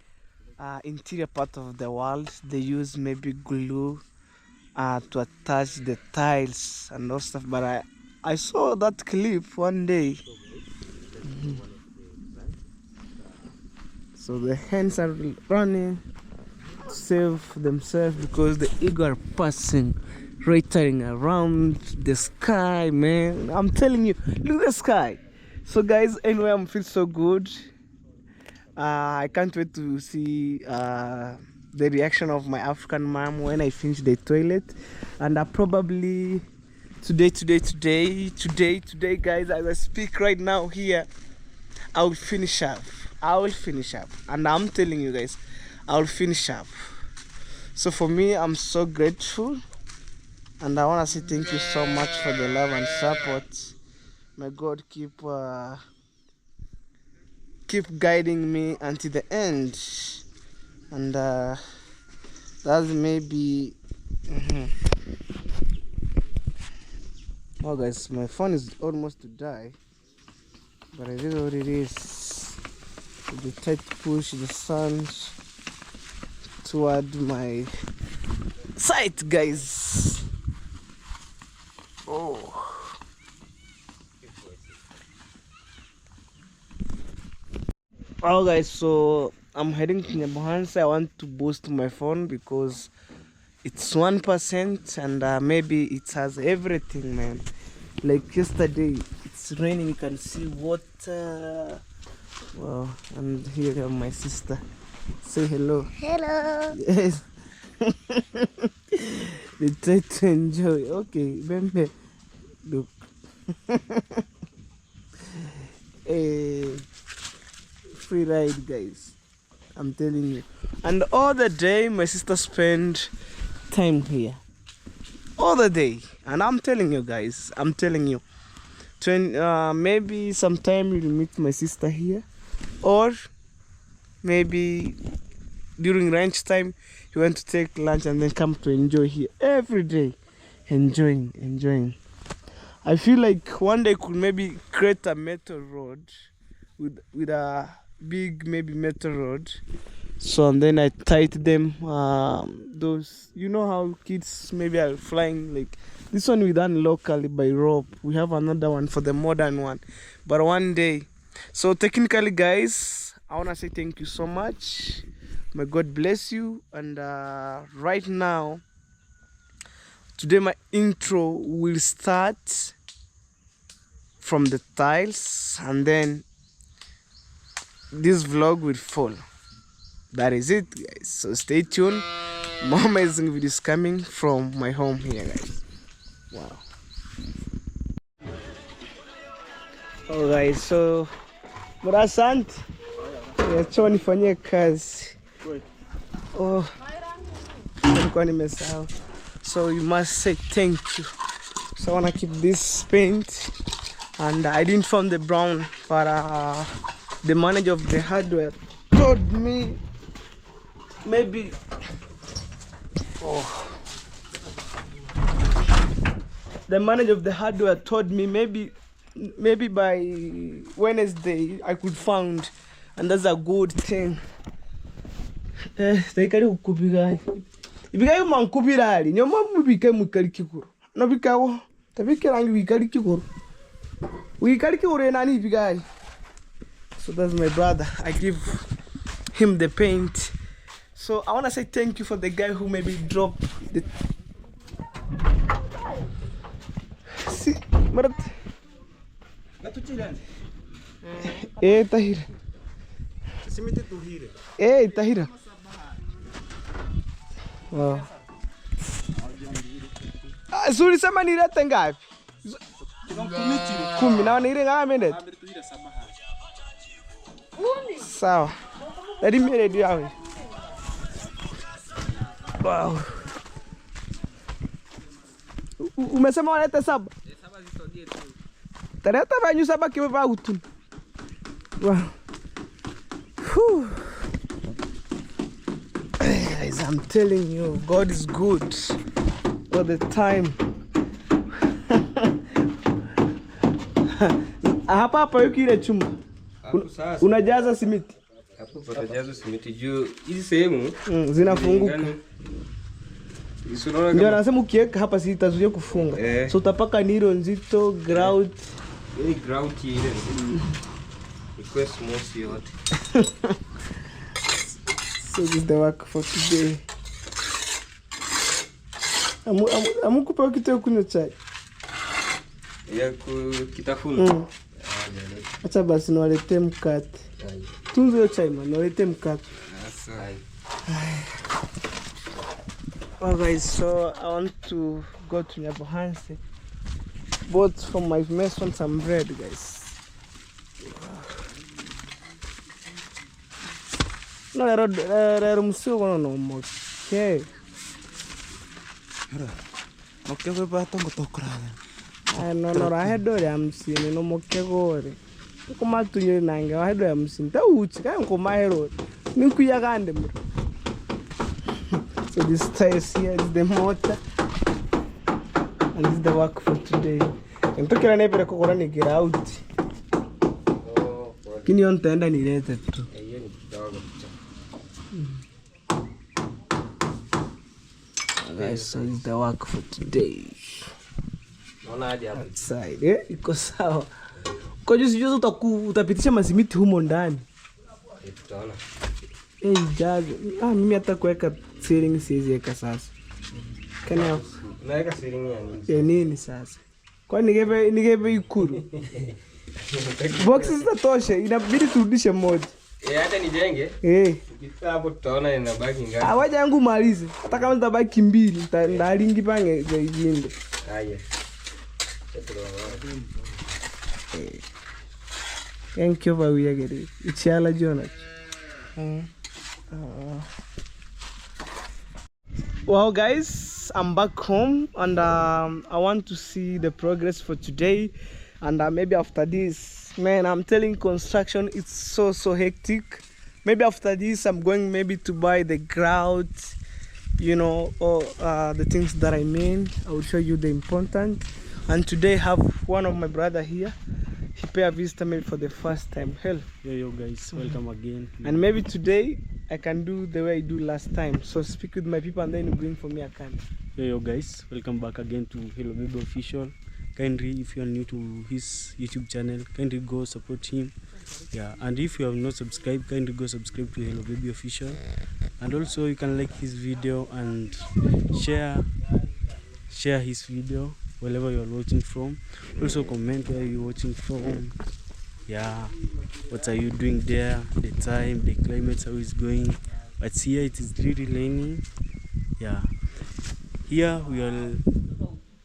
interior part of the wall. They use maybe glue to attach the tiles and all stuff. But I saw that clip one day. So the hens are running to save themselves because the eagle are passing, rotating around the sky, man. I'm telling you, look at the sky. So guys, anyway, I'm feeling so good. I can't wait to see the reaction of my African mom when I finish the toilet. And probably today, guys, as I speak right now here, I will finish up. And I'm telling you guys, I will finish up. So for me, I'm so grateful. And I want to say thank you so much for the love and support. May God keep guiding me until the end. And that's maybe oh guys, my phone is almost to die. but it is what it is. The try to push the sun toward my site, guys. Oh. Well, guys, so I'm heading to Nyabohansa. I want to boost my phone because it's 1% and maybe it has everything, man. Like yesterday, it's raining. You can see water. Wow, and here I have my sister. Say hello. Hello. Yes. They try to enjoy. Okay, Bembe, look. Hey, free ride, guys. I'm telling you. And all the day, my sister spent time here. All the day. And I'm telling you, guys. I'm telling you. Maybe sometime you'll meet my sister here. Or maybe during lunch time, you want to take lunch and then come to enjoy here. Every day. Enjoying. I feel like one day could maybe create a metal road with a big maybe metal road. So and then I tied them those, you know how kids maybe are flying, like this one we done locally by rope. We have another one for the modern one, but one day. So technically, guys, I want to say thank you so much. May God bless you. And right now, today my intro will start from the tiles and then this vlog will follow. That is it, guys. So stay tuned. More amazing videos coming from my home here, guys. Wow. Oh guys, so but asante. Acha nifanyie kazi. Oh. Nilikuwa nimesahau. So you must say thank you. So I wanna keep this paint, and I didn't find the brown, but the manager of the hardware told me maybe the manager of the hardware told me maybe by Wednesday I could find, and that's a good thing. Taikari ukubigai ibigai mankubirali nyoma mubike mukari kikuru no bikawo tabikerangi bikari kikuru wikari kikuru nani ibigai. So that's my brother. I give him the paint. So I want to say thank you for the guy who maybe dropped the... See, Marat. Tahira. Tahira. Wow. Suri sama nilete ngapi? 10 na nilete ngapi? Sawa. Let me ready yawe. Wow. Umesema walete 7? 7 zisogee tu. Taleta banyu 7 kiwe ba utu. Wow. Whew. Guys, I'm telling you, God is good all the time. Hapa yuko ile chuma. Unajaza simiti. Hapo patajaza simiti juu hizi sehemu zinafunguka. Ndio nasema ukiweka hapa si itazuia kufunga. So utapaka nilo nzito grout. Grout ile. Request mosi yote. So this is the work for today. Amukupa kitu ya kunywa chai. Ya kitafuna. Acha basi niwaletee mkate. Tunzo hiyo chai man, niwaletee mkate. Well guys, so I want to go to Nyabohansa. Bought from my mason some bread, guys. No, rero msigo no moke. Moke we ba tongo tokra. No rahedo ya msini no moke gore. Kuma tunyo nange rahedo ya msini. Ta uchi ka ngoma hero. Nikuya gande mu. So this tires here is the motor. And this is the work for today. Ntokera nebere kokora ni get out. Kini hiyo nitaenda nilete tu. Hiyo ni kidogo tu. Guys, so is the work for today. Naona hadi hapo. Outside, iko sawa. Kwa juzi utapitisha masimiti humo ndani. Tutaona. Jago. Mimi hata kuweka ceiling siwezi weka sasa. Kana Unaweka ceiling ya nini? ya nini sasa? Kwa nigebe ikulu. Boxes zitatosha, inabidi turudishe moja. Hata nijenge? Ukifika hapo tutaona inabaki ngapi. Waje yangu malize. Hata kama zitabaki 2, ndalingi pange zingine. Haya. Thank you for we Ichala Jonah. Well guys, I'm back home and I want to see the progress for today, and maybe after this, man, I'm telling construction it's so hectic. Maybe after this I'm going maybe to buy the grout, you know, or the things that I mean. I will show you the important. And today I have one of my brother here. He pay a visit maybe for the first time. Hell. Yo guys, welcome again. And maybe today I can do the way I do last time. So speak with my people and then you bring for me a can. Yo guys, welcome back again to Hello Baby Official. Kindly, if you are new to his YouTube channel, kindly go support him. Yeah, and if you have not subscribed, kindly go subscribe to Hello Baby Official. And also you can like his video and share his video wherever you are watching from. Also comment where you are watching from. Yeah, what are you doing there, the time, the climate, how is going. But here it is really raining. Yeah, here we are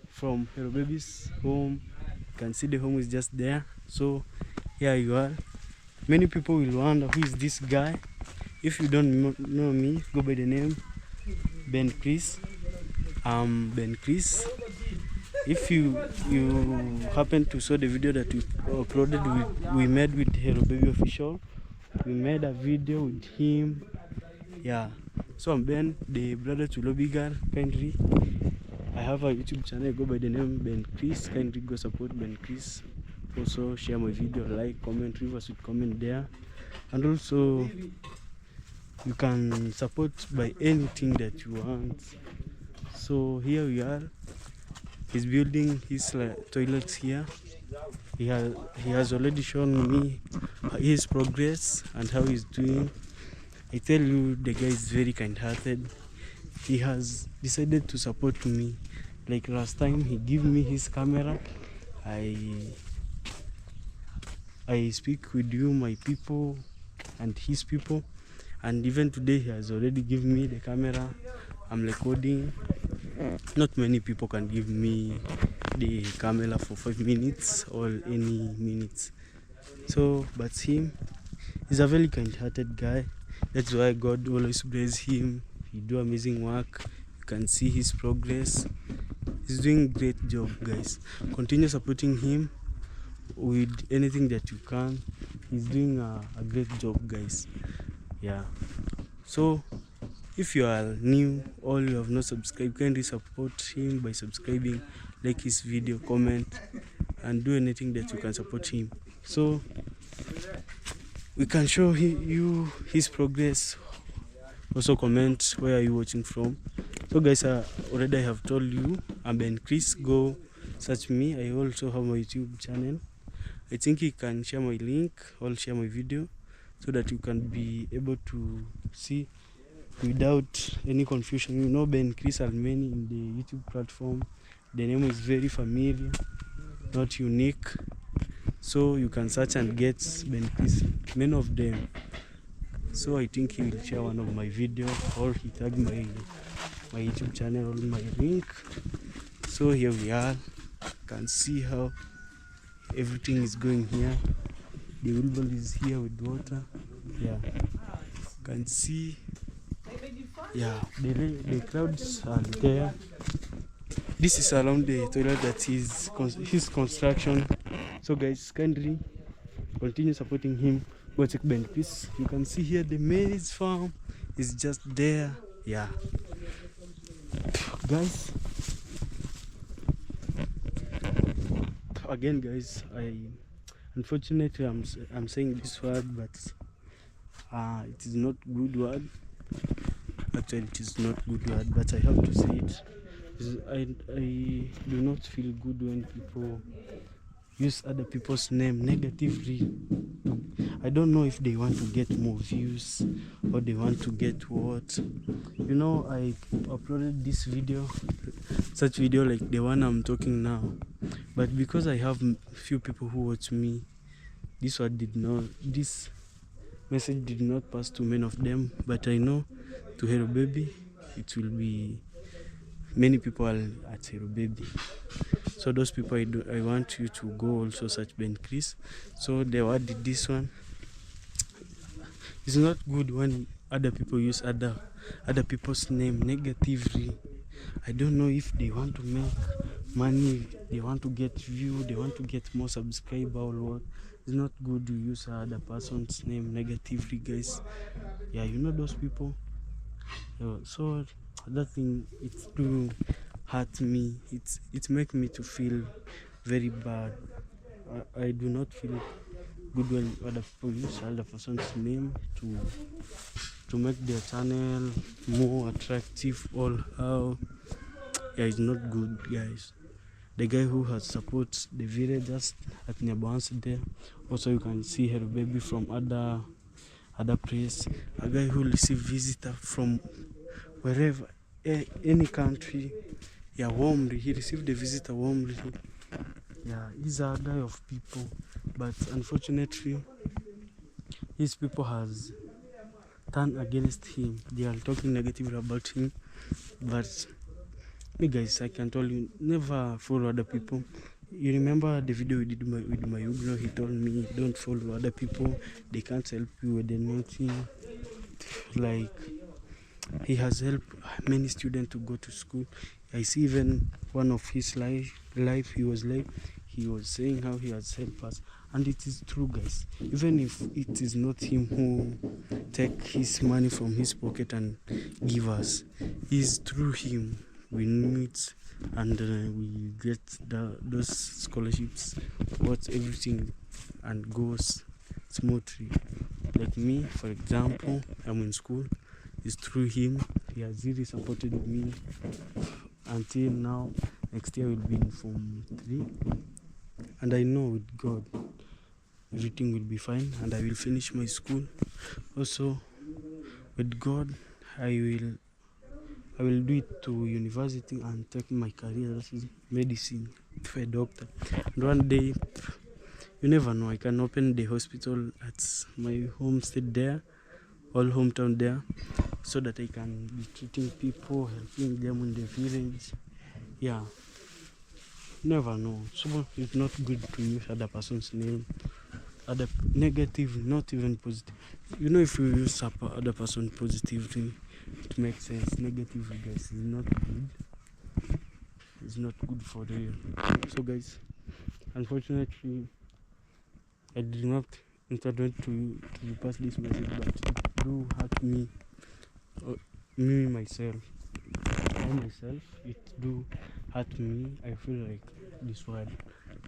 from Hello Baby's home. You can see the home is just there. So here you are. Many people will wonder who is this guy. If you don't know me, go by the name Ben Chris. Ben Chris. If you happen to saw the video that we uploaded, we made with Hello Baby Official, we made a video with him. Yeah, so I'm Ben, the brother to Lobby Girl. Kindly, I have a YouTube channel, go by the name Ben Chris. Kindly go support Ben Chris. Also share my video, like, comment, leave us with comment there. And also you can support by anything that you want. So here we are. He's building his toilets here. He has already shown me his progress and how he's doing. I tell you, the guy is very kind-hearted. He has decided to support me. Like last time, he gave me his camera. I speak with you, my people, and his people. And even today, he has already given me the camera. I'm recording. Not many people can give me the camera for 5 minutes or any minutes. So, but him, he's a very kind-hearted guy. That's why God always bless him. He do amazing work. You can see his progress. He's doing a great job, guys. Continue supporting him with anything that you can. He's doing a great job, guys. Yeah. So if you are new or you have not subscribed, kindly support him by subscribing, like his video, comment, and do anything that you can support him. So we can show you his progress. Also comment where are you watching from. So guys, already I have told you, I'm Ben Chris. Go search me. I also have my YouTube channel. I think you can share my link or share my video so that you can be able to see without any confusion. You know Ben Chris Almeni in the YouTube platform. The name is very familiar, not unique. So you can search and get Ben Chris, many of them. So I think he will share one of my video or he tagged my YouTube channel or my link. So here we are. You can see how everything is going here. The wheelbarrow is here with water. Yeah, you can see. Yeah, the clouds are there. This is around the toilet that is his construction. So guys, kindly continue supporting him. Go check Ben Chris. You can see here the maize farm is just there. Yeah, guys. Again, guys, Unfortunately, I'm saying this word, but it is not good word. Actually, it is not good word, but I have to say it. I do not feel good when people use other people's name negatively. I don't know if they want to get more views or they want to get what. You know, I uploaded this video, such video like the one I'm talking now, but because I have few people who watch me, this message did not pass to many of them. But I know to Hero Baby, it will be many people at Hero Baby. So those people, I want you to go also search Ben Chris. So the word did this one. It's not good when other people use other people's name negatively. I don't know if they want to make money, they want to get view, they want to get more subscriber or what. It's not good to use other person's name negatively, guys. Yeah, you know those people. So that thing, it do hurt me. It make me to feel very bad. I do not feel good when other people use other person's name to make their channel more attractive or how. Yeah, it's not good, guys. The guy who has supports the villagers at Nyabansi there. Also, you can see Hero Baby from other place. A guy who receive visitor from wherever, any country. Yeah, warmly. He received the visitor warmly. Yeah, he's a guy of people, but unfortunately, his people has turned against him. They are talking negatively about him, but me, guys, I can tell you, never follow other people. You remember the video we did with my Uglo? He told me, don't follow other people. They can't help you with anything. Like, he has helped many students to go to school. I see even one of his live, he was live. He was saying how he has helped us, and it is true, guys. Even if it is not him who take his money from his pocket and give us, it's through him we meet and we get those scholarships, what everything, and goes smoothly. Like me, for example, I'm in school. It's through him. He has really supported me until now. Next year will be in Form 3, and I know with God everything will be fine, and I will finish my school. Also, with God, I will do it to university and take my career, that is medicine, to a doctor. And one day, you never know, I can open the hospital at my homestead there, all hometown there, so that I can be treating people, helping them in the village. Yeah, never know. So it's not good to use other person's name, other negative, not even positive. You know, if you use other person positively, it makes sense. Negative, guys, is not good. It's not good for real. So, guys, unfortunately, I did not intend to pass this message, but it do hurt me, myself. I myself, it do hurt me. I feel like this word.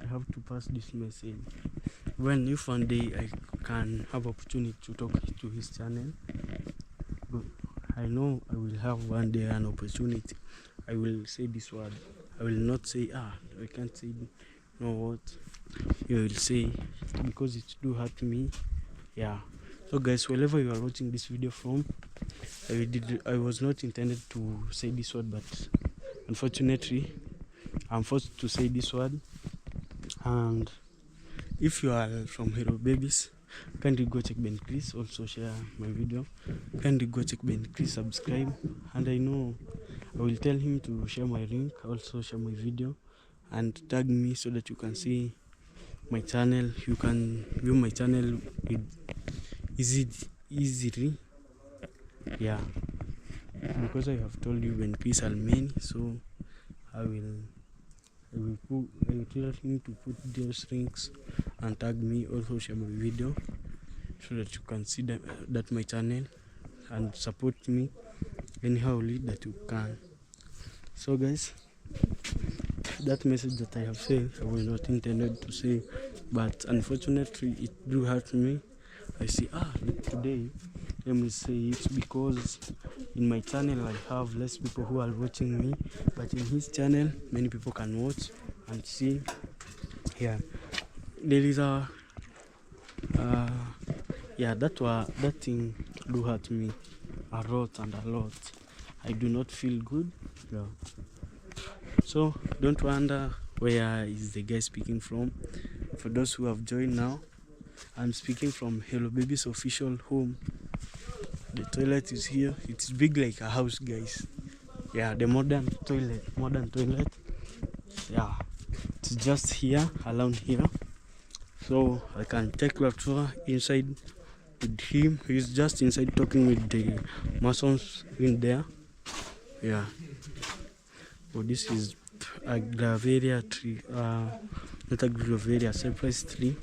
I have to pass this message. When if one day I can have opportunity to talk to his channel, I know I will have one day an opportunity. I will say this word. I will not say I can't say no what. You will say because it do hurt me. Yeah. So guys, wherever you are watching this video from, I was not intended to say this word, but unfortunately I'm forced to say this word. And if you are from Hero Babies, kindly go check Ben Chris, also share my video. Kindly go check Ben Chris, subscribe, and I know I will tell him to share my link, also share my video, and tag me so that you can see my channel. You can view my channel easily. Yeah, because I have told you Ben Chris are many, so I will tell him to put those links and tag me, also share my video so that you can see that my channel and support me anyhow that you can. So guys, that message that I have said, I was not intended to say but unfortunately it do hurt me. I see, today, let me say it's because in my channel I have less people who are watching me, but in his channel many people can watch and see. Yeah, there is a that thing do hurt me a lot and a lot. I do not feel good. Yeah. So don't wonder where is the guy speaking from. For those who have joined now, I'm speaking from Hello Baby's official home. The toilet is here. It's big like a house, guys. Yeah, the modern toilet. Yeah, it's just here, around here. So I can take you a tour inside with him. He's just inside talking with the masons in there. Yeah. So this is a graveria tree, not a graveria, cypress tree.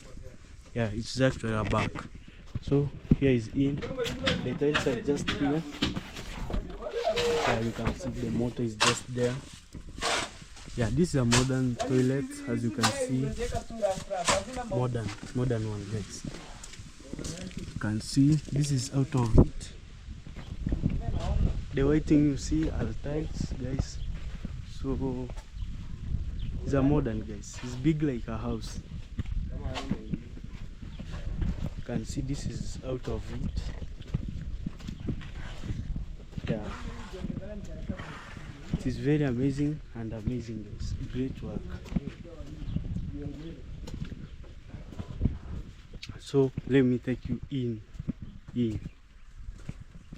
Yeah, it's actually a back. So here is in. The tiles are just here. Yeah, you can see the motor is just there. Yeah, this is a modern toilet, as you can see. Modern one, guys. You can see this is out of it. The white thing you see are tiles, guys. So it's a modern, guys. It's big like a house. You can see this is out of it. Yeah, it is very amazing and amazing, guys. Great work. So let me take you in.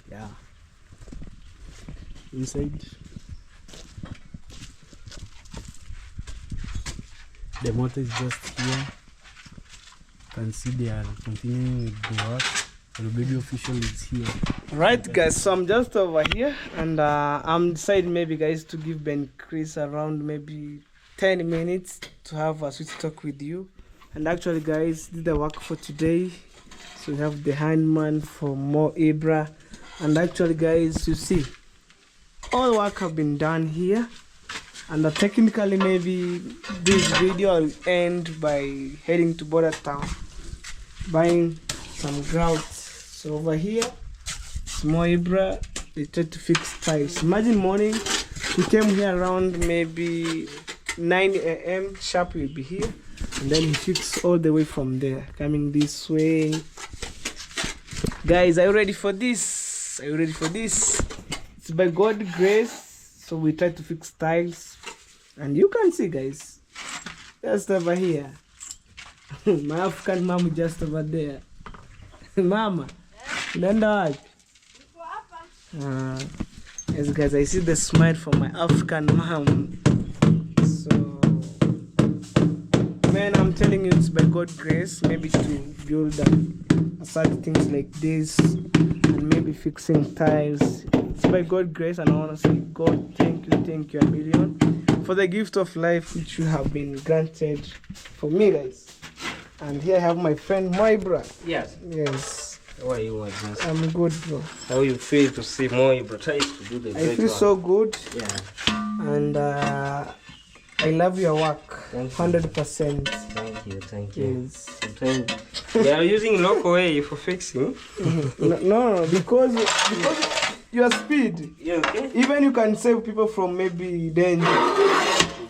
Yeah, inside the motor is just here. You can see they are continuing with the work. The baby official is here. Right, guys, so I'm just over here, and I'm deciding maybe, guys, to give Ben Chris around maybe 10 minutes to have a sweet talk with you. And actually, guys, this is the work for today. So we have the handman for more Ibra, and actually, guys, you see all work have been done here. And technically, maybe this video will end by heading to Border Town, buying some grouts. So over here, more Ibra, they tried to fix tiles. Imagine morning, we came here around maybe 9 a.m. sharp, will be here, and then he fixed all the way from there, coming this way. Guys, are you ready for this? Are you ready for this? It's by God's grace. So we try to fix tiles, and you can see, guys, just over here. My African mom just over there. Mama, unaenda wapi? Yes, guys, I see the smile from my African mom. So, man, I'm telling you, it's by God's grace, maybe to build certain things like this, and maybe fixing tiles. It's by God's grace, and I want to say, God, thank you a million for the gift of life which you have been granted for me, guys. And here I have my friend, my bro. Yes. Yes. How are you, my friend? I'm good, bro. How you feel to see more bro? Try to do the I feel so good. Yeah. And I love your work. Thank you. 100%. Thank you. Yes. Sometimes they are using local way for fixing. No, because your speed. Yeah, okay. Even you can save people from maybe danger.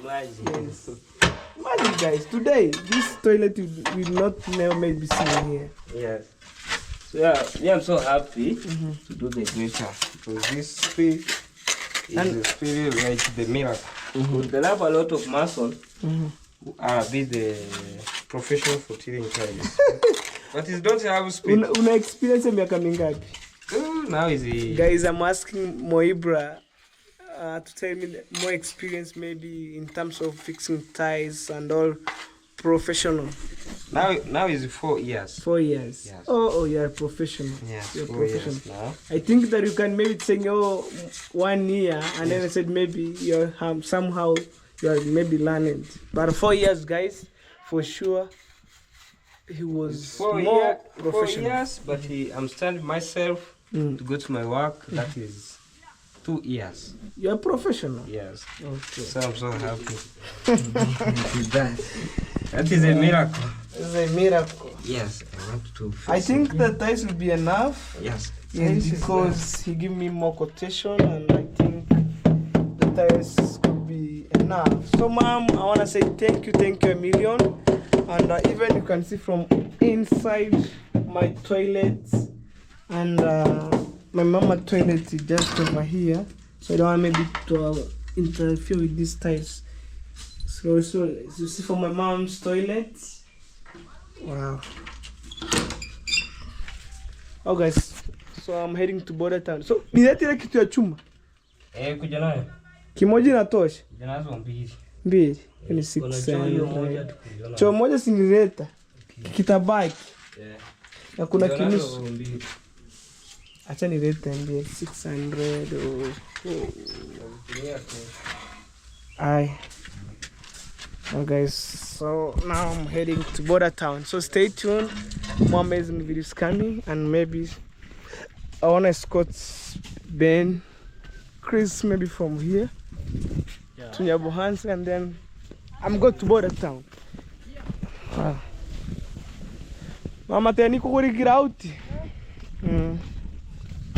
Imagine. Yes. Imagine, guys, today this toilet will not never maybe seen here. Yes. So yeah, I'm so happy to do the greater, because this speed is the spirit like the miracle. There are a lot of masons who are the professional for tilling tiles, but it don't have speed. Una experience miaka mingapi? Now is the Guys, I'm asking Moibra to tell me more experience maybe in terms of fixing ties and all professional. now is 4 years. 4 years. Yes. Oh, you're professional. Yes, You're 4 years now. I think that you can maybe say 1 year, and then I said maybe you're somehow you're maybe learning. But 4 years, guys, for sure. He was 4 more professional. 4 years, but I'm standing myself to go to my work. That is 2 years. You're a professional. Yes. Okay. So I'm so happy with that. That is a miracle. It's a miracle. Yes, I want to. I think the ties will be enough. Yes. Yes, because he gave me more quotation, and I think the ties could be enough. So, mom, I wanna say thank you a million. And even you can see from inside my toilet, and my mama toilet is just over here. So I don't want maybe to interfere with these ties. So you see from my mom's toilet. Wow. Oh guys, so I'm heading to Border Town. So niletile kitu ya chuma. Kuja nayo. Kimoja inatosha? Kuja nazo mbili. Mbili. Ni 600. Choo moja sinileta. Kitabaki. Na kuna kinusu. Acha nilete mbili 600. Aye. Oh guys, so now I'm heading to Border Town. So stay tuned. More amazing videos coming, and maybe I wanna escort Ben, Chris, maybe from here to Nyabuhansi, and then I'm going to Border Town. Wow. Mama teni kukurigira out.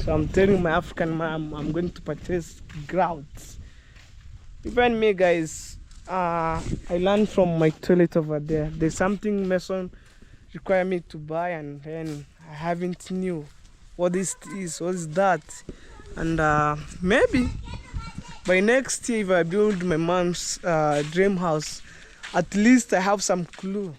So I'm telling my African mom I'm going to purchase grouts. Even me, guys, I learned from my toilet over there. There's something Mason require me to buy, and then I haven't knew what this is, what is that. And maybe by next year, if I build my mom's dream house, at least I have some clue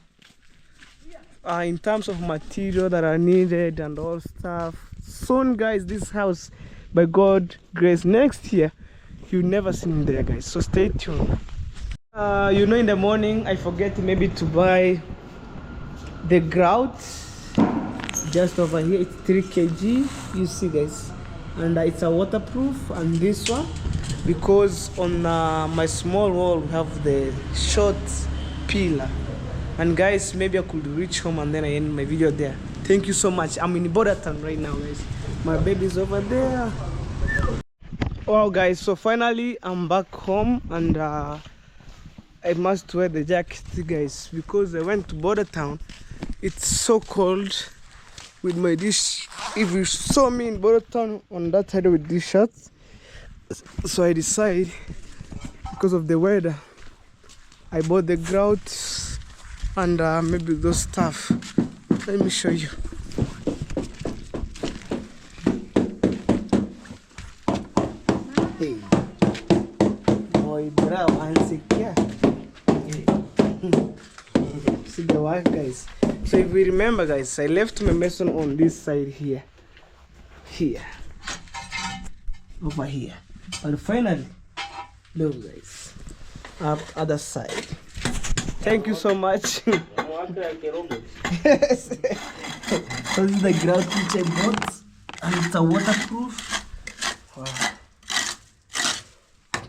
in terms of material that are needed and all stuff. Soon, guys, this house, by God grace, next year you'll never see me there, guys. So stay tuned. You know, in the morning I forget maybe to buy the grout. Just over here, it's 3 kg. You see, guys, and it's a waterproof. And this one, because on my small wall we have the short pillar. And guys, maybe I could reach home and then I end my video there. Thank you so much. I'm in Border Town right now, guys. My baby's over there. Wow, guys, so finally I'm back home, and I must wear the jacket, guys, because I went to Border Town. It's so cold with my dish. If you saw me in Border Town on that side with this shirt, so I decided, because of the weather, I bought the grout and maybe those stuff. Let me show you. Hey, boy, bravo, and secure. See the work, guys. So if we remember, guys, I left my mason on this side here, over here. But finally, look, guys, up other side. Thank you so much. Yes. So this is the ground which I bought, and it's a waterproof. Wow.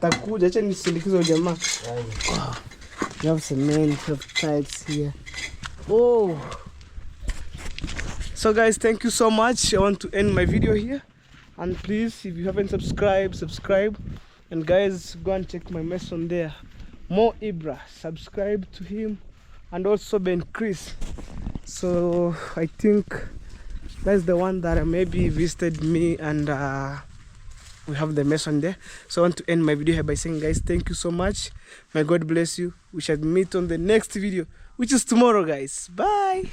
Takuja, acha nisindikize jamaa. Wow. You have cement, you have tiles here. Oh. So guys, thank you so much. I want to end my video here. And please, if you haven't subscribed, subscribe. And guys, go and check my mason there. More Ibra, subscribe to him, and also Ben Chris. So I think that's the one that maybe visited me, and we have the mason there. So I want to end my video here by saying, guys, thank you so much. May God bless you. We shall meet on the next video, which is tomorrow, guys. Bye.